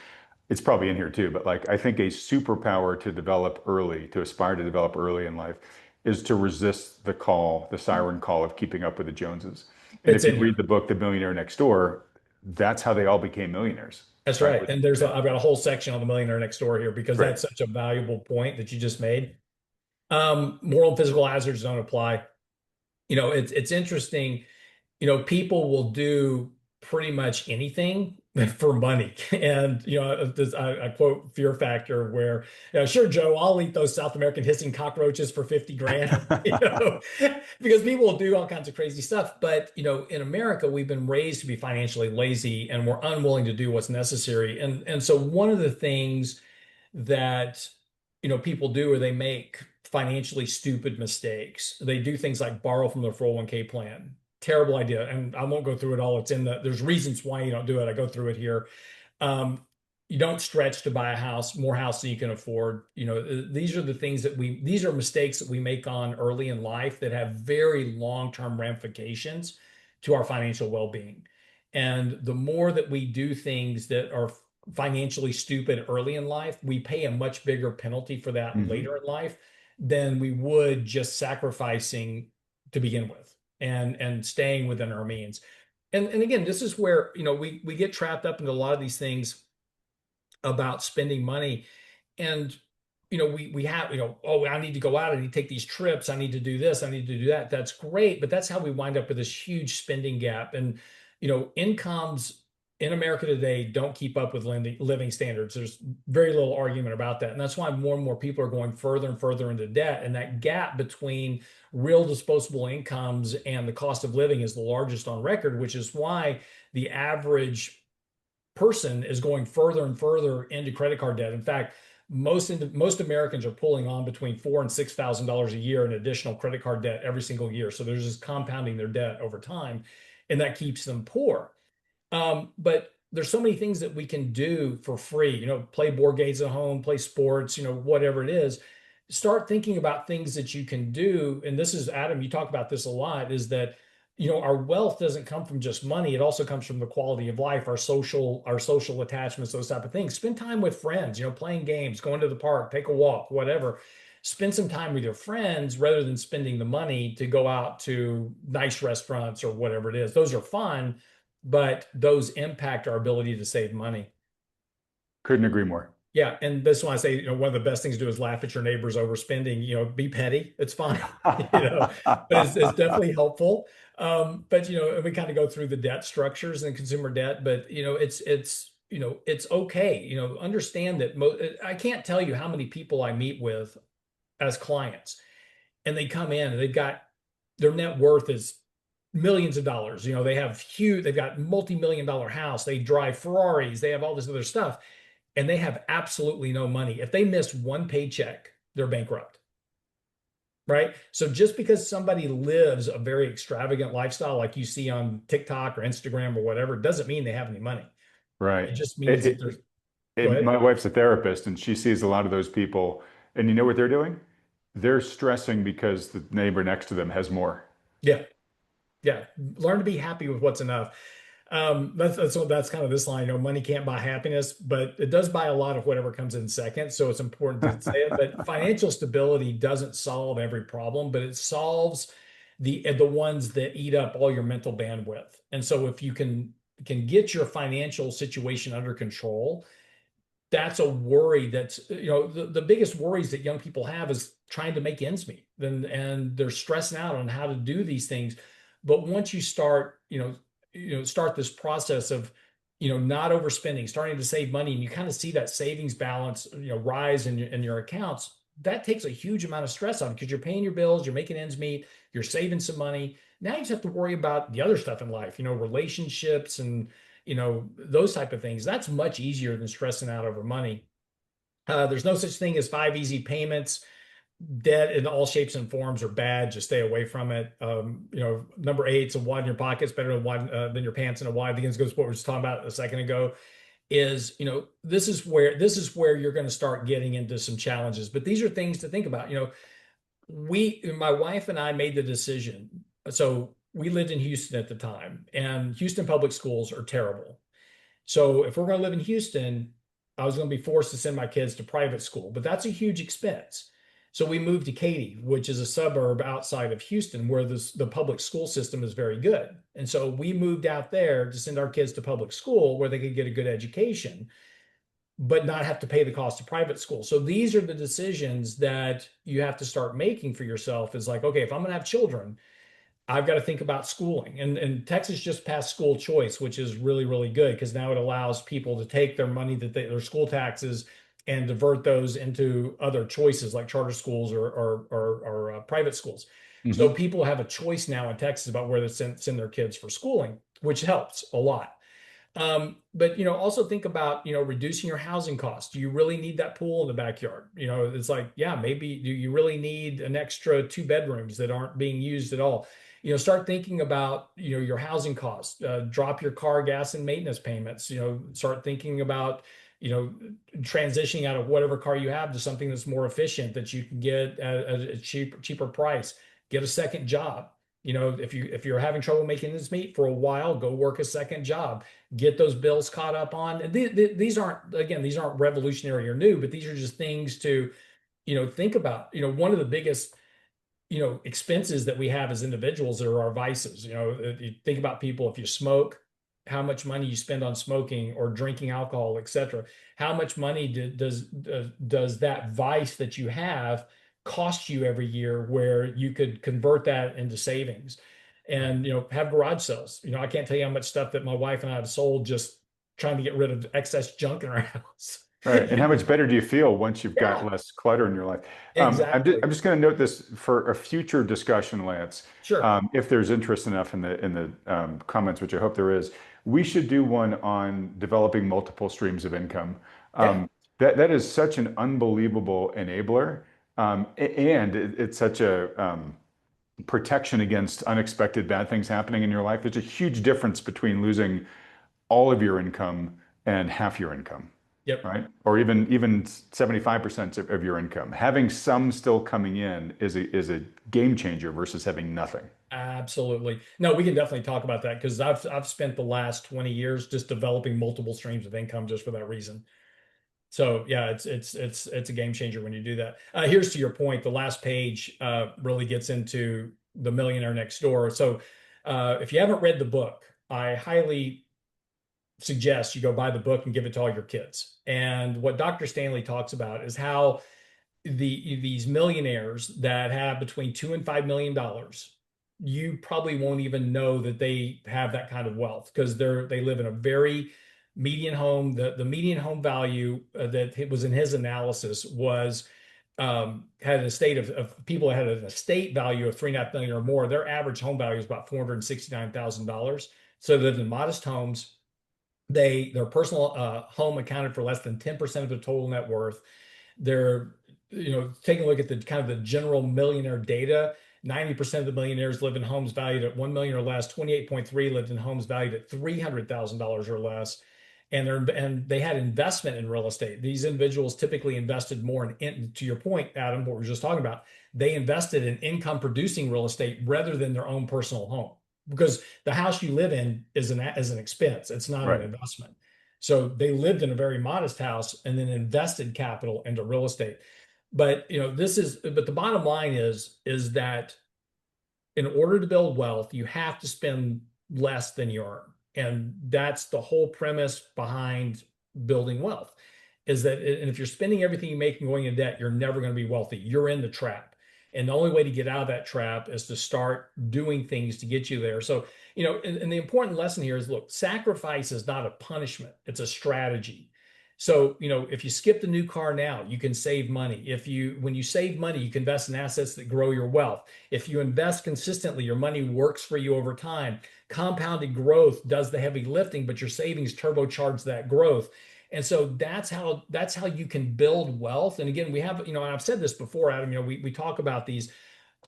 it's probably in here too, but like I think a superpower to develop early, to aspire to develop early in life, is to resist the siren call of keeping up with the Joneses. And it's if you in read here. the book, The Millionaire Next Door, that's how they all became millionaires, That's right? right. And I've got a whole section on the millionaire next door here because Right. that's such a valuable point that you just made. Moral and physical hazards don't apply. It's interesting. People will do pretty much anything for money. And, I quote Fear Factor where, sure, Joe, I'll eat those South American hissing cockroaches for 50 grand, because people will do all kinds of crazy stuff. But, in America, we've been raised to be financially lazy and we're unwilling to do what's necessary. And so one of the things that people do or they make financially stupid mistakes. They do things like borrow from their 401k plan. Terrible idea. And I won't go through it all. There's reasons why you don't do it. I go through it here. Um, you don't stretch to buy a house, more house than you can afford. These are the things these are mistakes that we make on early in life that have very long-term ramifications to our financial well-being. And the more that we do things that are financially stupid early in life, we pay a much bigger penalty for that Hmm. later in life than we would just sacrificing to begin with and staying within our means. And again, this is where, we get trapped up into a lot of these things about spending money. And we have, oh, I need to go out, I need to take these trips, I need to do this, I need to do that. That's great, but that's how we wind up with this huge spending gap. And incomes in America today don't keep up with living standards. There's very little argument about that. And that's why more and more people are going further and further into debt. And that gap between real disposable incomes and the cost of living is the largest on record, which is why the average person is going further and further into credit card debt. In fact, most Americans are pulling on between $4,000 and $6,000 a year in additional credit card debt every single year. So they're just compounding their debt over time, and that keeps them poor. But there's so many things that we can do for free. Play board games at home, play sports, whatever it is. Start thinking about things that you can do. And this is, Adam, you talk about this a lot, is that our wealth doesn't come from just money. It also comes from the quality of life, our social attachments, those type of things. Spend time with friends, playing games, going to the park, take a walk, whatever. Spend some time with your friends rather than spending the money to go out to nice restaurants or whatever it is. Those are fun, but those impact our ability to save money. Couldn't agree more. Yeah, and this one I say, one of the best things to do is laugh at your neighbors overspending. Be petty. It's fine, but it's definitely helpful. But we kind of go through the debt structures and consumer debt, but it's okay. Understand that I can't tell you how many people I meet with as clients, and they come in and they've got their net worth is millions of dollars. They've got multi-million dollar house, they drive Ferraris, they have all this other stuff, and they have absolutely no money. If they miss one paycheck, they're bankrupt. Right. So just because somebody lives a very extravagant lifestyle, like you see on TikTok or Instagram or whatever, doesn't mean they have any money. Right. It just means It, that it, there's, go and ahead. my wife's a therapist, and she sees a lot of those people. And you know what they're doing? They're stressing because the neighbor next to them has more. Yeah. Yeah. Learn to be happy with what's enough. That's kind of this line. Money can't buy happiness, but it does buy a lot of whatever comes in second. So it's important to say it. But financial stability doesn't solve every problem, but it solves the ones that eat up all your mental bandwidth. And so if you can get your financial situation under control, that's a worry. That's the biggest worries that young people have is trying to make ends meet, and they're stressing out on how to do these things. But once you start start this process of not overspending, starting to save money, and you kind of see that savings balance rise in your accounts, that takes a huge amount of stress on, because you're paying your bills, you're making ends meet, you're saving some money. Now you just have to worry about the other stuff in life, relationships and those type of things. That's much easier than stressing out over money. There's no such thing as five easy payments. Debt in all shapes and forms are bad. Just stay away from it. Number eight, so wad in your pockets better than your pants in a wad. Begins goes what we were just talking about a second ago. Is this is where you're going to start getting into some challenges. But these are things to think about. My wife and I made the decision. So we lived in Houston at the time, and Houston public schools are terrible. So if we're going to live in Houston, I was going to be forced to send my kids to private school, but that's a huge expense. So we moved to Katy, which is a suburb outside of Houston, where the public school system is very good. And so we moved out there to send our kids to public school where they could get a good education, but not have to pay the cost of private school. So these are the decisions that you have to start making for yourself. Is like, okay, if I'm going to have children, I've got to think about schooling. And Texas just passed school choice, which is really, really good, because now it allows people to take their money their school taxes and divert those into other choices like charter schools or private schools. So Hmm. people have a choice now in Texas about where to send their kids for schooling, which helps a lot. But also think about reducing your housing costs. Do you really need that pool in the backyard? It's like, yeah, maybe. Do you really need an extra two bedrooms that aren't being used at all? Start thinking about your housing costs. Drop your car gas and maintenance payments. Start thinking about transitioning out of whatever car you have to something that's more efficient that you can get at a cheaper price. Get a second job. If you're having trouble making ends meet for a while, go work a second job. Get those bills caught up on. And these aren't revolutionary or new, but these are just things to think about. One of the biggest expenses that we have as individuals are our vices. You think about people, if you smoke, how much money you spend on smoking or drinking alcohol, etc. How much money does that vice that you have cost you every year, where you could convert that into savings and have garage sales. I can't tell you how much stuff that my wife and I have sold just trying to get rid of excess junk in our house. Right. And how much better do you feel once you've got Yeah, less clutter in your life? exactly. I'm just going to note this for a future discussion, Lance. Sure. If there's interest enough in the comments, which I hope there is, we should do one on developing multiple streams of income. Yeah. That is such an unbelievable enabler, and it's such a protection against unexpected bad things happening in your life. There's a huge difference between losing all of your income and half your income, Yep. right? Or even 75% of your income. Having some still coming in is a game changer versus having nothing. Absolutely. No, we can definitely talk about that because I've spent the last 20 years just developing multiple streams of income just for that reason. So yeah, it's a game changer when you do that. Here's to your point. The last page really gets into the millionaire next door. So if you haven't read the book, I highly suggest you go buy the book and give it to all your kids. And what Dr. Stanley talks about is how these millionaires that have between $2 and $5 million, you probably won't even know that they have that kind of wealth because they live in a very median home. The median home value that was in his analysis was had an estate of people that had an estate value of 3.5 million or more. Their average home value is about $469,000. So they live in modest homes. Their personal home accounted for less than 10% of their total net worth. They're taking a look at the kind of the general millionaire data. 90% of the millionaires live in homes valued at 1 million or less. 28.3 lived in homes valued at $300,000 or less. And they had investment in real estate. These individuals typically invested more to your point, Adam, what we were just talking about. They invested in income producing real estate rather than their own personal home, because the house you live in is an expense. It's not an Right. investment. So they lived in a very modest house and then invested capital into real estate. But but the bottom line is that in order to build wealth, you have to spend less than you earn. And that's the whole premise behind building wealth, is that, and if you're spending everything you make and going in debt, you're never going to be wealthy. You're in the trap. And the only way to get out of that trap is to start doing things to get you there. So, and the important lesson here is, look, sacrifice is not a punishment, it's a strategy. So, if you skip the new car now, you can save money. When you save money, you can invest in assets that grow your wealth. If you invest consistently, your money works for you over time. Compounded growth does the heavy lifting, but your savings turbocharge that growth. And so that's how you can build wealth. And again, we have, and I've said this before, Adam, we talk about these,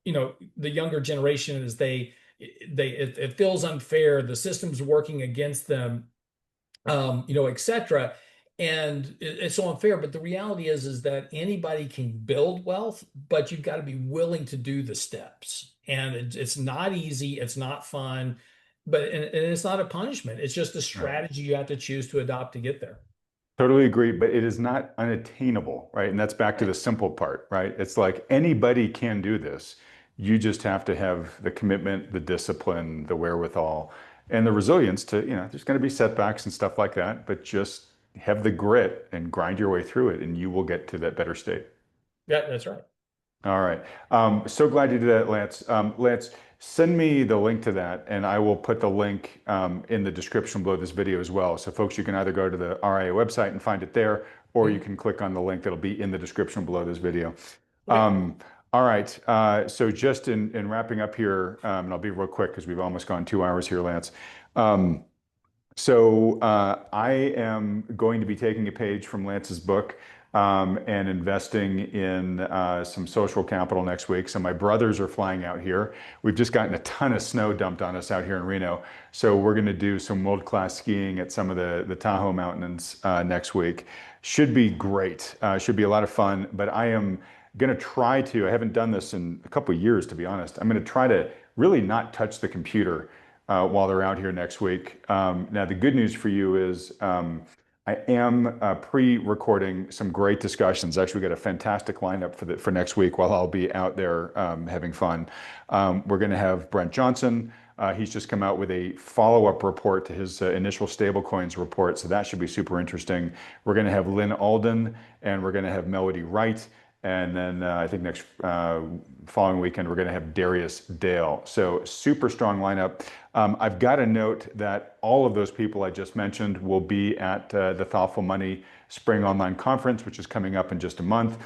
the younger generation is it feels unfair. The system's working against them, etc. And it's so unfair. But the reality is that anybody can build wealth, but you've got to be willing to do the steps. And it's not easy. It's not fun, and it's not a punishment. It's just a Right. strategy you have to choose to adopt to get there. Totally agree, but it is not unattainable, right? And that's back to Right. the simple part, right? It's like anybody can do this. You just have to have the commitment, the discipline, the wherewithal, and the resilience to, there's going to be setbacks and stuff like that, but just have the grit and grind your way through it, and you will get to that better state. Yeah, that's right. All right. So glad you did that, Lance. Lance, send me the link to that, and I will put the link in the description below this video as well. So, folks, you can either go to the RIA website and find it there, or you Mhm. can click on the link that'll be in the description below this video. Okay. All right. So, just in wrapping up here, and I'll be real quick because we've almost gone 2 hours here, Lance. I am going to be taking a page from Lance's book. and investing in some social capital next week. So my brothers are flying out here. We've just gotten a ton of snow dumped on us out here in Reno. So we're going to do some world-class skiing at some of the Tahoe Mountains next week. Should be great. Should be a lot of fun. But I am going to try to, I haven't done this in a couple of years, to be honest. I'm going to try to really not touch the computer while they're out here next week. Now, the good news for you is I am pre-recording some great discussions. Actually, we got a fantastic lineup for next week while I'll be out there having fun. We're going to have Brent Johnson. He's just come out with a follow-up report to his initial stablecoins report, so that should be super interesting. We're going to have Lynn Alden, and we're going to have Melody Wright. And then I think next following weekend, we're going to have Darius Dale. So super strong lineup. I've got to note that all of those people I just mentioned will be at the Thoughtful Money Spring Online Conference, which is coming up in just a month.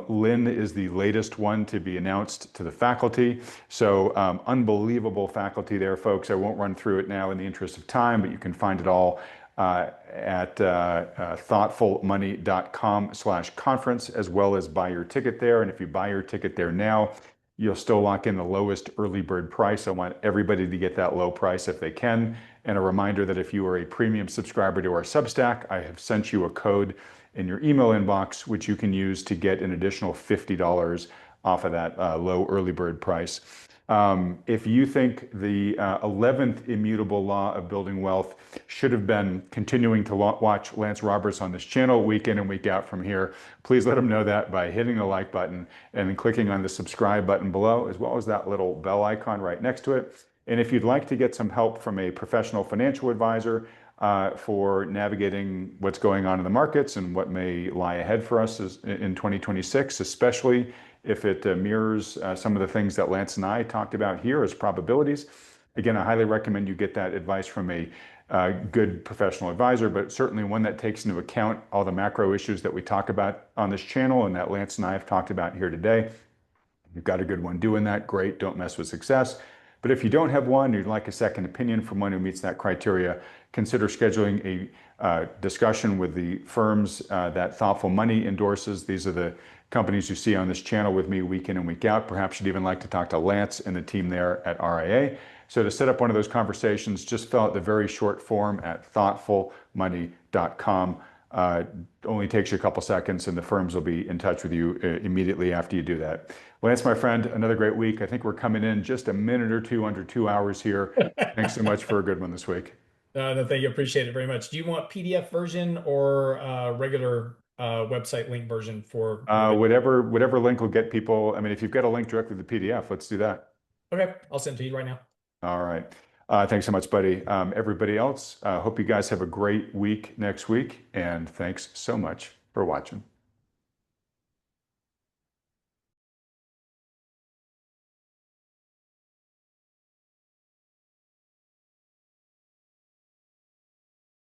Lynn is the latest one to be announced to the faculty. So unbelievable faculty there, folks. I won't run through it now in the interest of time, but you can find it all at thoughtfulmoney.com/conference, as well as buy your ticket there. And if you buy your ticket there now, you'll still lock in the lowest early bird price. I want everybody to get that low price if they can. And a reminder that if you are a premium subscriber to our Substack, I have sent you a code in your email inbox, which you can use to get an additional $50 off of that low early bird price. If you think the 11th immutable law of building wealth should have been continuing to watch Lance Roberts on this channel week in and week out from here, please let him know that by hitting the like button and then clicking on the subscribe button below, as well as that little bell icon right next to it. And if you'd like to get some help from a professional financial advisor for navigating what's going on in the markets and what may lie ahead for us in 2026, especially if it mirrors some of the things that Lance and I talked about here as probabilities. Again, I highly recommend you get that advice from a good professional advisor, but certainly one that takes into account all the macro issues that we talk about on this channel and that Lance and I have talked about here today. You've got a good one doing that, great, don't mess with success. But if you don't have one, you'd like a second opinion from one who meets that criteria, consider scheduling a discussion with the firms that Thoughtful Money endorses. These are the companies you see on this channel with me week in and week out. Perhaps you'd even like to talk to Lance and the team there at RIA. So to set up one of those conversations, just fill out the very short form at thoughtfulmoney.com. Only takes you a couple seconds and the firms will be in touch with you immediately after you do that. Lance, my friend, another great week. I think we're coming in just a minute or two under 2 hours here. Thanks so much for a good one this week. No, thank you. Appreciate it very much. Do you want PDF version or regular website link version for the video? Whatever link will get people. I mean, if you've got a link directly to the PDF, let's do that. Okay, I'll send it to you right now. All right. Thanks so much, buddy. Everybody else, hope you guys have a great week next week. And thanks so much for watching.